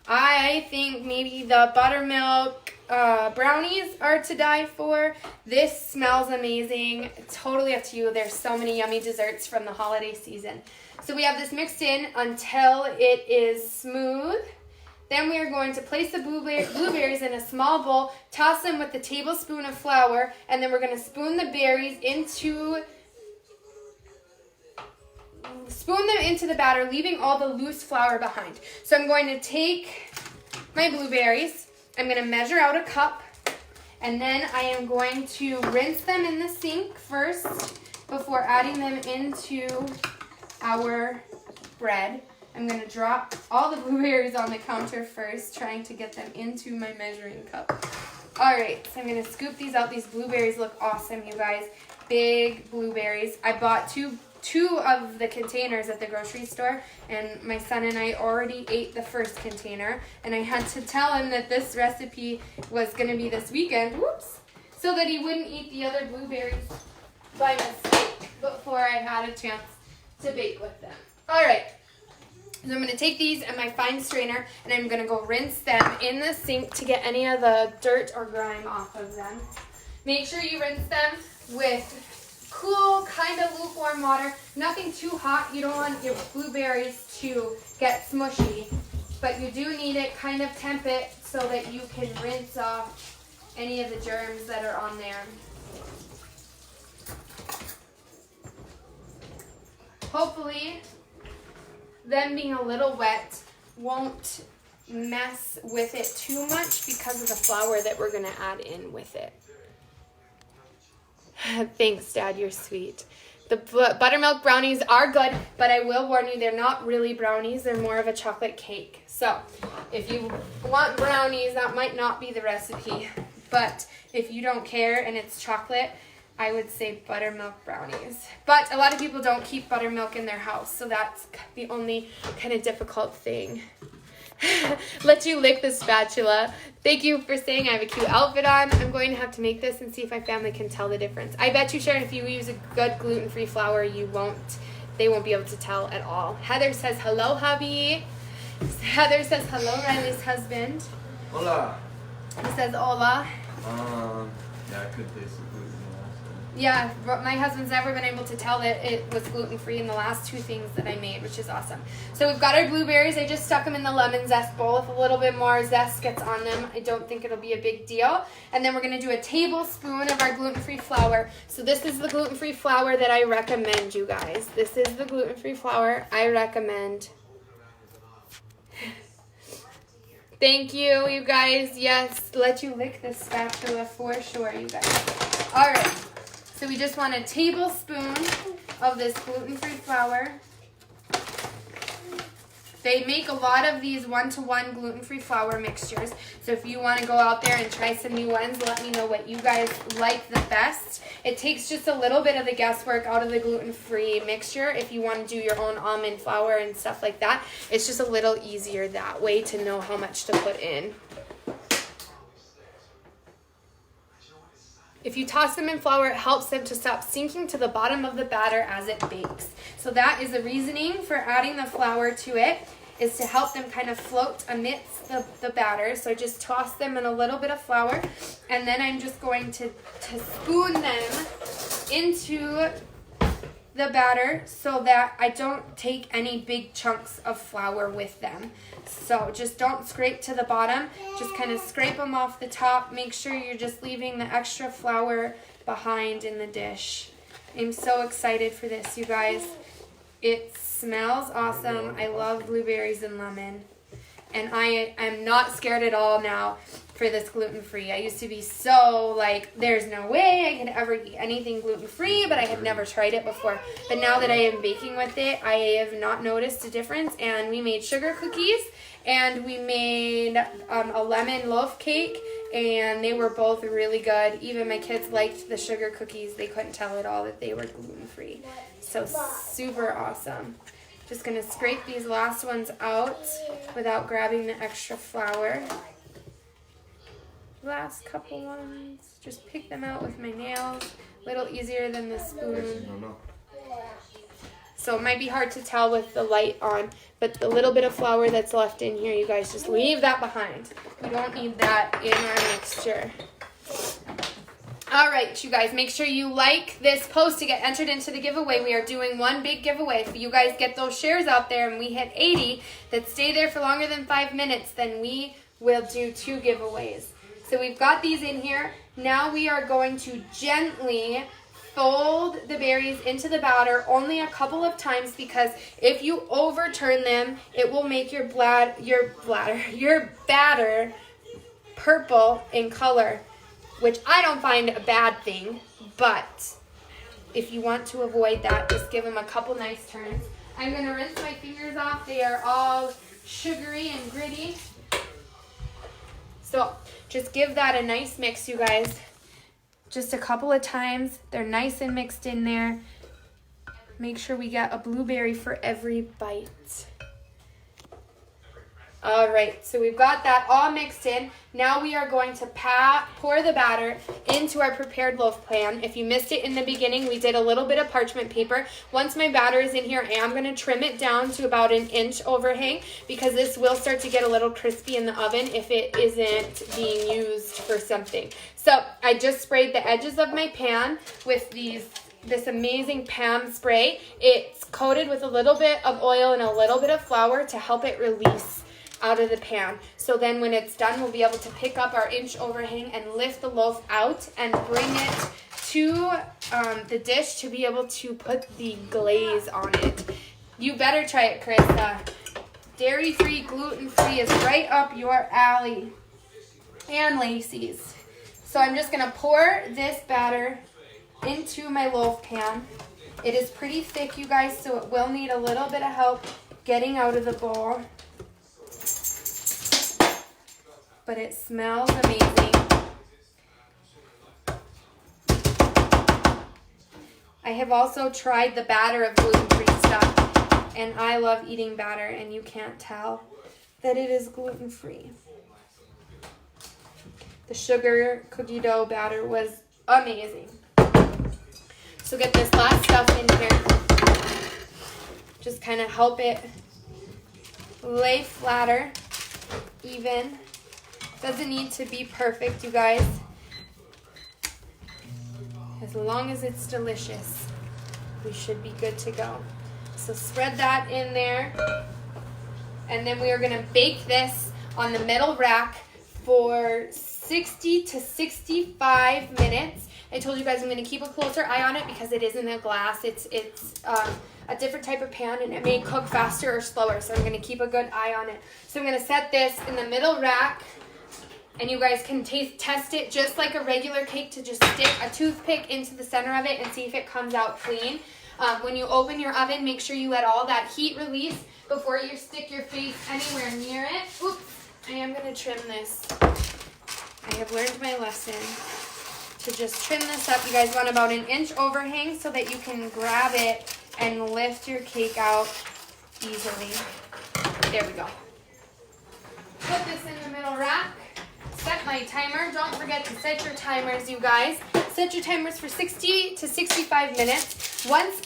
I think maybe the buttermilk brownies are to die for. This smells amazing. Totally up to you. There's so many yummy desserts from the holiday season. So we have this mixed in until it is smooth. Then we are going to place the blueberries in a small bowl, toss them with a tablespoon of flour, and then we're going to spoon them into the batter, leaving all the loose flour behind. So I'm going to take my blueberries, I'm going to measure out a cup, and then I am going to rinse them in the sink first before adding them into our bread. I'm going to drop all the blueberries on the counter first, trying to get them into my measuring cup. All right, so I'm going to scoop these out. These blueberries look awesome, you guys. Big blueberries. I bought two of the containers at the grocery store, and my son and I already ate the first container, and I had to tell him that this recipe was going to be this weekend, whoops, so that he wouldn't eat the other blueberries by mistake before I had a chance to bake with them. All right, so I'm going to take these and my fine strainer, and I'm going to go rinse them in the sink to get any of the dirt or grime off of them. Make sure you rinse them with cool, kind of lukewarm water. Nothing too hot. You don't want your blueberries to get smushy, but you do need it kind of temp it so that you can rinse off any of the germs that are on there. Hopefully, them being a little wet won't mess with it too much because of the flour that we're going to add in with it. Thanks, Dad. You're sweet. The buttermilk brownies are good, but I will warn you, they're not really brownies. They're more of a chocolate cake. So if you want brownies, that might not be the recipe. But if you don't care and it's chocolate, I would say buttermilk brownies. But a lot of people don't keep buttermilk in their house, so that's the only kind of difficult thing. Let you lick the spatula. Thank you for saying I have a cute outfit on. I'm going to have to make this and see if my family can tell the difference. I bet you, Sharon, if you use a good gluten-free flour, they won't be able to tell at all. Heather says, hello, hubby. Heather says, hello, Riley's husband. Hola. He says, hola. Yeah, I could taste the gluten. Yeah, but my husband's never been able to tell that it was gluten-free in the last two things that I made, which is awesome. So we've got our blueberries. I just stuck them in the lemon zest bowl. If a little bit more zest gets on them, I don't think it'll be a big deal. And then we're going to do a tablespoon of our gluten-free flour. So this is the gluten-free flour that I recommend, you guys. This is the gluten-free flour I recommend. Thank you, you guys. Yes, let you lick this spatula for sure, you guys. All right. So we just want a tablespoon of this gluten-free flour. They make a lot of these one-to-one gluten-free flour mixtures. So if you want to go out there and try some new ones, let me know what you guys like the best. It takes just a little bit of the guesswork out of the gluten-free mixture. If you want to do your own almond flour and stuff like that, it's just a little easier that way to know how much to put in. If you toss them in flour, it helps them to stop sinking to the bottom of the batter as it bakes. So that is the reasoning for adding the flour to it, is to help them kind of float amidst the batter. So I just toss them in a little bit of flour, and then I'm just going to spoon them into the batter so that I don't take any big chunks of flour with them. So just don't scrape to the bottom, just kind of scrape them off the top. Make sure you're just leaving the extra flour behind in the dish. I'm so excited for this, you guys. It smells awesome. I love blueberries and lemon. And I am not scared at all now for this gluten-free. I used to be so like, there's no way I could ever eat anything gluten-free, but I had never tried it before. But now that I am baking with it, I have not noticed a difference. And we made sugar cookies, and we made a lemon loaf cake, and they were both really good. Even my kids liked the sugar cookies. They couldn't tell at all that they were gluten-free. So super awesome. Just going to scrape these last ones out without grabbing the extra flour. Last couple ones, just pick them out with my nails. A little easier than the spoon. So it might be hard to tell with the light on, but the little bit of flour that's left in here, you guys just leave that behind. We don't need that in our mixture. All right, you guys, make sure you like this post to get entered into the giveaway. We are doing one big giveaway. If you guys get those shares out there and we hit 80 that stay there for longer than 5 minutes, then we will do 2 giveaways. So we've got these in here. Now we are going to gently fold the berries into the batter only a couple of times, because if you overturn them, it will make your batter purple in color, which I don't find a bad thing, but if you want to avoid that, just give them a couple nice turns. I'm going to rinse my fingers off. They are all sugary and gritty. So just give that a nice mix, you guys. Just a couple of times. They're nice and mixed in there. Make sure we get a blueberry for every bite. All right, so we've got that all mixed in. Now we are going to pour the batter into our prepared loaf pan. If you missed it in the beginning, we did a little bit of parchment paper. Once my batter is in here, I am going to trim it down to about 1 inch overhang because this will start to get a little crispy in the oven if it isn't being used for something. So I just sprayed the edges of my pan with this amazing Pam spray. It's coated with a little bit of oil and a little bit of flour to help it release out of the pan. So then when it's done, we'll be able to pick up our inch overhang and lift the loaf out and bring it to the dish to be able to put the glaze on it. You better try it, Carissa. Dairy-free, gluten-free is right up your alley. And Lacey's. So I'm just going to pour this batter into my loaf pan. It is pretty thick, you guys, so it will need a little bit of help getting out of the bowl. But it smells amazing. I have also tried the batter of gluten-free stuff, and I love eating batter, and you can't tell that it is gluten-free. The sugar cookie dough batter was amazing. So get this last stuff in here. Just kind of help it lay flatter, even. Doesn't need to be perfect, you guys. As long as it's delicious, we should be good to go. So spread that in there. And then we are going to bake this on the metal rack for 60 to 65 minutes. I told you guys I'm going to keep a closer eye on it because it is in a glass. It's a different type of pan, and it may cook faster or slower. So I'm going to keep a good eye on it. So I'm going to set this in the middle rack. And you guys can test it just like a regular cake to just stick a toothpick into the center of it and see if it comes out clean. When you open your oven, make sure you let all that heat release before you stick your face anywhere near it. Oops, I am going to trim this. I have learned my lesson to just trim this up. You guys want about 1 inch overhang so that you can grab it and lift your cake out easily. There we go. Put this in the middle rack. Set my timer. Don't forget to set your timers, you guys. Set your timers for 60 to 65 minutes. Once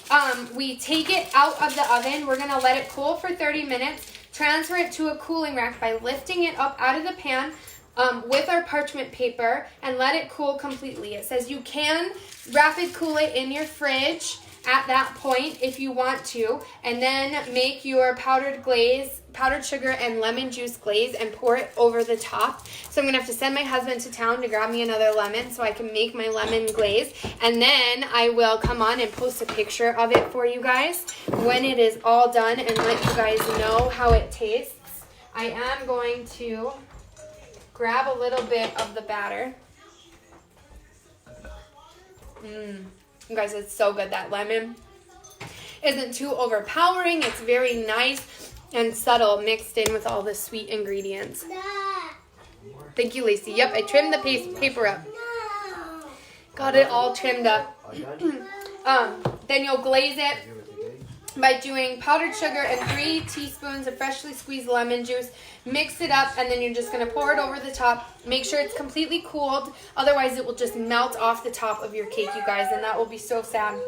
we take it out of the oven, we're going to let it cool for 30 minutes. Transfer it to a cooling rack by lifting it up out of the pan with our parchment paper and let it cool completely. It says you can rapid cool it in your fridge at that point if you want to, and then make your powdered sugar and lemon juice glaze and pour it over the top. So I'm gonna have to send my husband to town to grab me another lemon so I can make my lemon glaze, and then I will come on and post a picture of it for you guys when it is all done and let you guys know how it tastes. I am going to grab a little bit of the batter. You guys, it's so good. That lemon isn't too overpowering. It's very nice and subtle mixed in with all the sweet ingredients. Thank you, Lacey. Yep, I trimmed the paper up. Got it all trimmed up. Then you'll glaze it by doing powdered sugar and 3 teaspoons of freshly squeezed lemon juice. Mix it up, and then you're just going to pour it over the top. Make sure it's completely cooled. Otherwise, it will just melt off the top of your cake, you guys, and that will be so sad.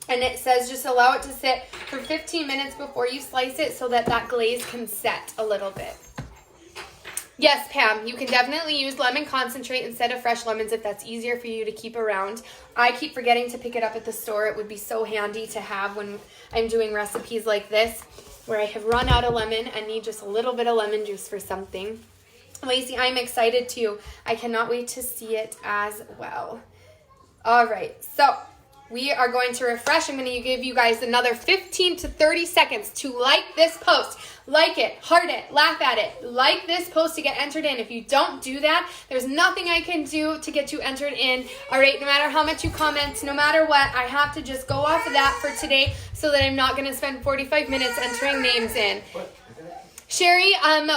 And it says just allow it to sit for 15 minutes before you slice it so that that glaze can set a little bit. Yes, Pam, you can definitely use lemon concentrate instead of fresh lemons if that's easier for you to keep around. I keep forgetting to pick it up at the store. It would be so handy to have when I'm doing recipes like this where I have run out of lemon and need just a little bit of lemon juice for something. Lacey, I'm excited too. I cannot wait to see it as well. All right, so we are going to refresh. I'm going to give you guys another 15 to 30 seconds to like this post. Like it, heart it, laugh at it. Like this post to get entered in. If you don't do that, there's nothing I can do to get you entered in. All right, no matter how much you comment, no matter what, I have to just go off of that for today so that I'm not going to spend 45 minutes entering names in. Sherry,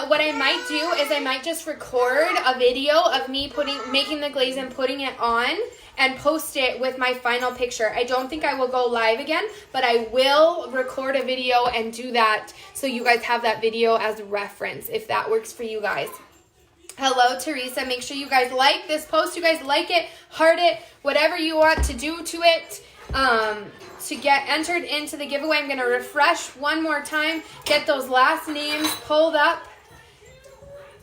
what I might do is I might just record a video of me making the glaze and putting it on and post it with my final picture. I don't think I will go live again, but I will record a video and do that so you guys have that video as reference if that works for you guys. Hello, Teresa. Make sure you guys like this post. You guys like it, heart it, whatever you want to do to it. To get entered into the giveaway, I'm going to refresh one more time, get those last names pulled up,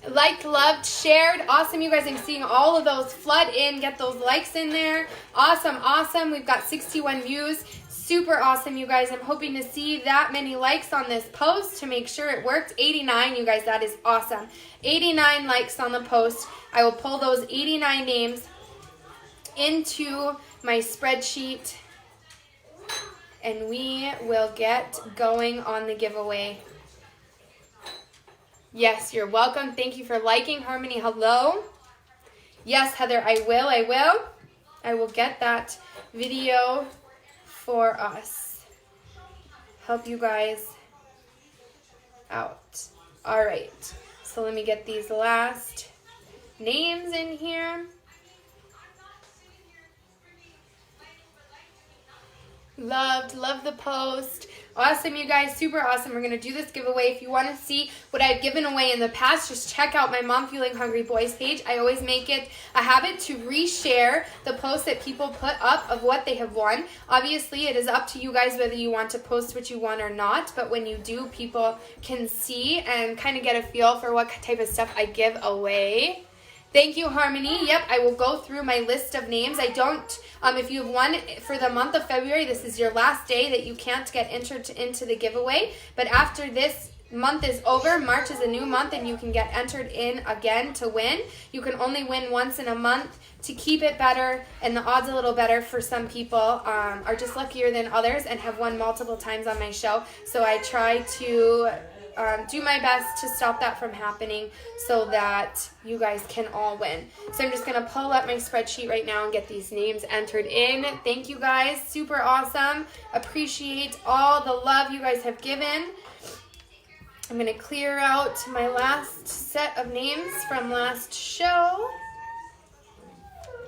liked, loved, shared. Awesome, you guys. I'm seeing all of those flood in. Get those likes in there. Awesome, awesome. We've got 61 views. Super awesome, you guys. I'm hoping to see that many likes on this post to make sure it worked. 89, you guys. That is awesome. 89 likes on the post. I will pull those 89 names into my spreadsheet, and we will get going on the giveaway. Yes, you're welcome. Thank you for liking. Harmony, hello. Yes, Heather, I will. I will get that video for us. Help you guys out. All right. So let me get these last names in here. Love the post. Awesome, you guys. Super awesome. We're going to do this giveaway. If you want to see what I've given away in the past, just check out my Mom Fueling Hungry Boys page. I always make it a habit to reshare the posts that people put up of what they have won. Obviously, it is up to you guys whether you want to post what you won or not, but when you do, people can see and kind of get a feel for what type of stuff I give away. Thank you, Harmony. Yep, I will go through my list of names. I don't, if you have won for the month of February, this is your last day that you can't get entered into the giveaway. But after this month is over, March is a new month, and you can get entered in again to win. You can only win once in a month to keep it better, and the odds a little better for some people are just luckier than others and have won multiple times on my show. So I try to do my best to stop that from happening so that you guys can all win. So I'm just going to pull up my spreadsheet right now and get these names entered in. Thank you guys. Super awesome. Appreciate all the love you guys have given. I'm going to clear out my last set of names from last show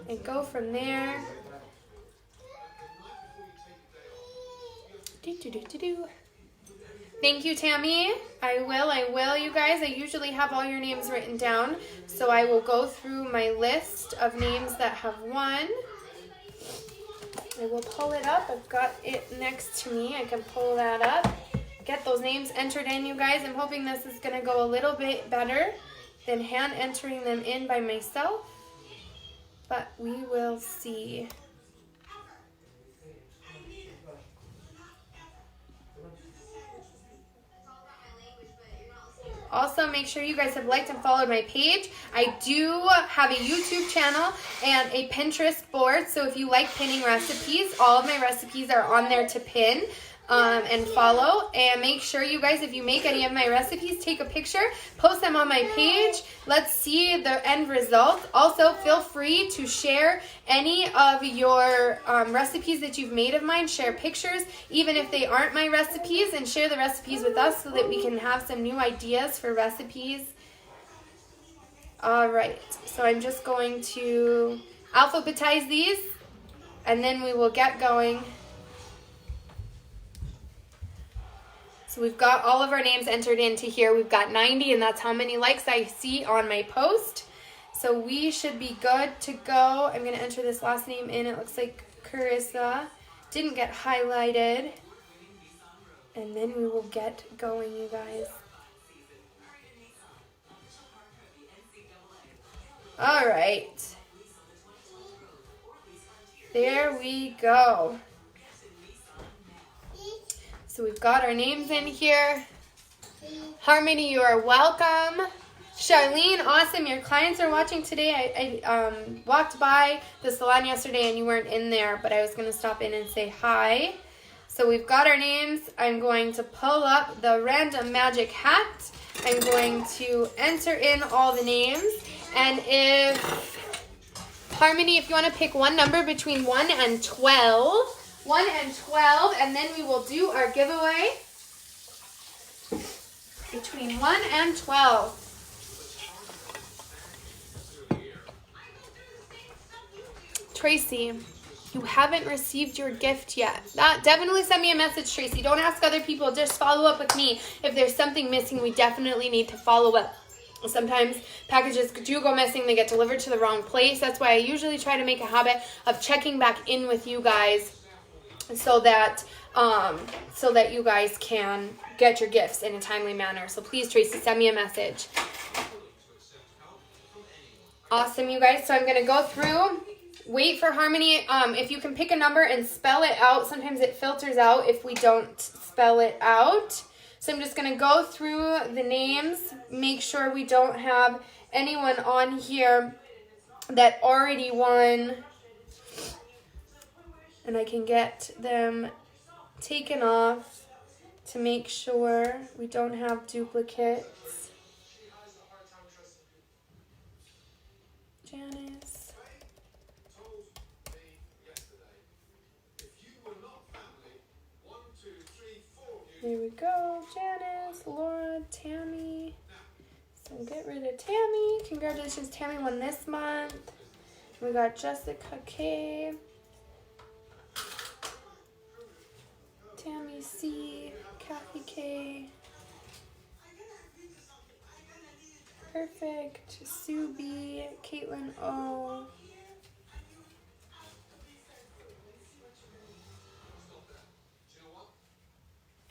and go from there. Thank you, Tammy. I will, you guys. I usually have all your names written down, so I will go through my list of names that have won. I will pull it up. I've got it next to me. I can pull that up. Get those names entered in, you guys. I'm hoping this is going to go a little bit better than hand entering them in by myself, but we will see. Also, make sure you guys have liked and followed my page. I do have a YouTube channel and a Pinterest board. So if you like pinning recipes, all of my recipes are on there to pin and follow. And make sure you guys, if you make any of my recipes, take a picture, post them on my page. Let's see the end result. Also, feel free to share any of your recipes that you've made of mine. Share pictures, even if they aren't my recipes, and share the recipes with us so that we can have some new ideas for recipes. All right, so I'm just going to alphabetize these, and then we will get going. So we've got all of our names entered into here. We've got 90, and that's how many likes I see on my post. So we should be good to go. I'm going to enter this last name in. It looks like Carissa. Didn't get highlighted. And then we will get going, you guys. All right. There we go. So we've got our names in here. Harmony, you are welcome. Charlene, awesome. Your clients are watching today. I walked by the salon yesterday and you weren't in there, but I was going to stop in and say hi. So we've got our names. I'm going to pull up the random magic hat. I'm going to enter in all the names. And Harmony, if you want to pick one number between 1 and 12. 1 and 12, and then we will do our giveaway. Between 1 and 12. Tracy, you haven't received your gift yet. Definitely send me a message, Tracy. Don't ask other people. Just follow up with me. If there's something missing, we definitely need to follow up. Sometimes packages do go missing. They get delivered to the wrong place. That's why I usually try to make a habit of checking back in with you guys so that you guys can get your gifts in a timely manner. So please, Tracy, send me a message. Awesome, you guys. So I'm going to go through. Wait for Harmony. If you can pick a number and spell it out, sometimes it filters out if we don't spell it out. So I'm just going to go through the names, make sure we don't have anyone on here that already won, and I can get them taken off to make sure we don't have duplicates. Janice. There we go. Janice, Laura, Tammy. So get rid of Tammy. Congratulations, Tammy won this month. We got Jessica K. Tammy C. Kathy K. Perfect. Sue B. Caitlin O.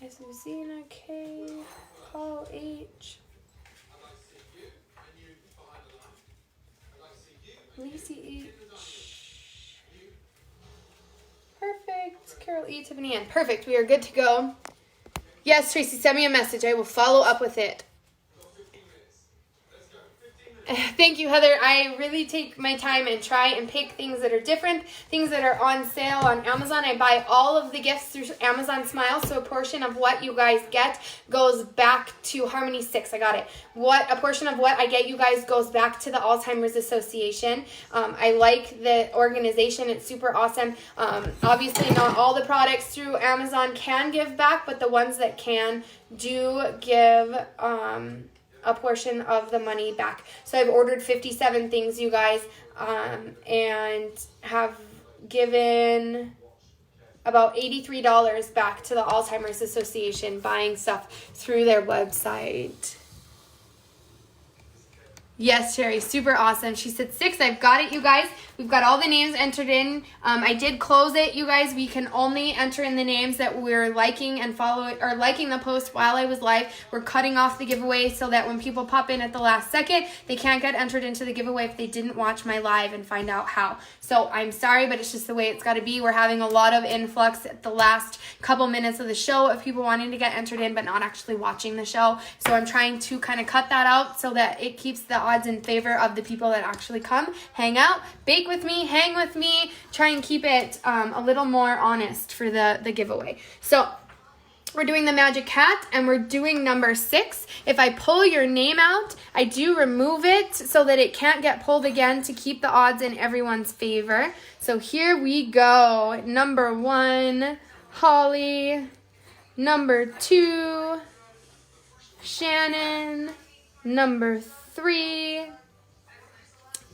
Susina K, Paul H, Lacey H, perfect, Carol E, Tiffany N, perfect, we are good to go. Yes, Tracy, send me a message, I will follow up with it. Thank you, Heather. I really take my time and try and pick things that are different, things that are on sale on Amazon. I buy all of the gifts through Amazon Smile, so a portion of what you guys get goes back to Harmony 6. I got it. A portion of what I get you guys goes back to the Alzheimer's Association. I like the organization. It's super awesome. Obviously, not all the products through Amazon can give back, but the ones that can do give a portion of the money back. So I've ordered 57 things, you guys, and have given about $83 back to the Alzheimer's Association buying stuff through their website. Yes, Sherry, super awesome. She said 6. I've got it, you guys. We've got all the names entered in. I did close it, you guys. We can only enter in the names that we're liking and following, or liking the post while I was live. We're cutting off the giveaway so that when people pop in at the last second, they can't get entered into the giveaway if they didn't watch my live and find out how. So I'm sorry, but it's just the way it's got to be. We're having a lot of influx at the last couple minutes of the show of people wanting to get entered in but not actually watching the show. So I'm trying to kind of cut that out so that it keeps the odds in favor of the people that actually come, hang out, bake with me, hang with me, try and keep it a little more honest for the giveaway. So we're doing the magic hat and we're doing number 6. If I pull your name out, I do remove it so that it can't get pulled again to keep the odds in everyone's favor. So here we go. Number 1, Holly. Number 2, Shannon. Number 3,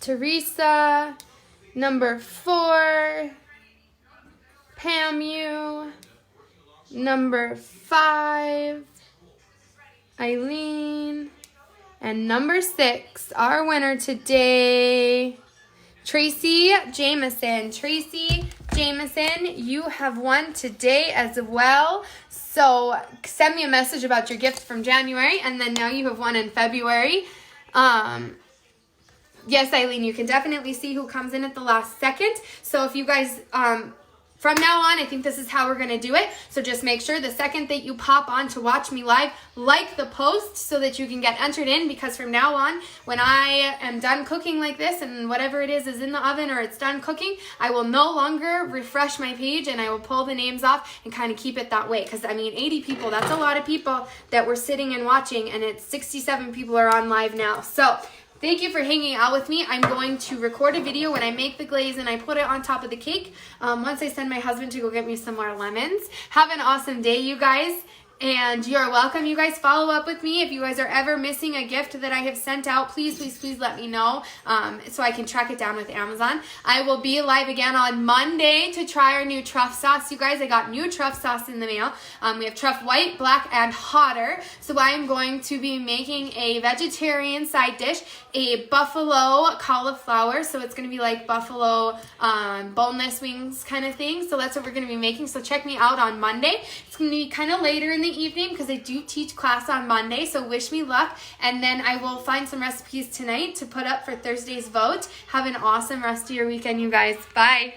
Teresa. Number 4, Pamu. Number 5, Eileen. And number 6, our winner today, Tracy Jameson. Tracy Jameson, you have won today as well. So send me a message about your gift from January, and then now you have won in February. Yes, Eileen, you can definitely see who comes in at the last second. So if you guys from now on, I think this is how we're going to do it. So just make sure the second that you pop on to watch me live, like the post so that you can get entered in, because from now on, when I am done cooking like this and whatever it is in the oven or it's done cooking, I will no longer refresh my page and I will pull the names off and kind of keep it that way. Because I mean, 80 people, that's a lot of people that were sitting and watching, and it's 67 people are on live now. So thank you for hanging out with me. I'm going to record a video when I make the glaze and I put it on top of the cake. Once I send my husband to go get me some more lemons. Have an awesome day, you guys. And you're welcome. You guys follow up with me. If you guys are ever missing a gift that I have sent out, please, please, please let me know so I can track it down with Amazon. I will be live again on Monday to try our new truff sauce. You guys, I got new truff sauce in the mail. We have truff white, black, and hotter. So I am going to be making a vegetarian side dish, a buffalo cauliflower. So it's going to be like buffalo boneless wings kind of thing. So that's what we're going to be making. So check me out on Monday. It's going to be kind of later in the evening because I do teach class on Monday, so wish me luck. And then I will find some recipes tonight to put up for Thursday's vote. Have an awesome rest of your weekend, you guys. Bye.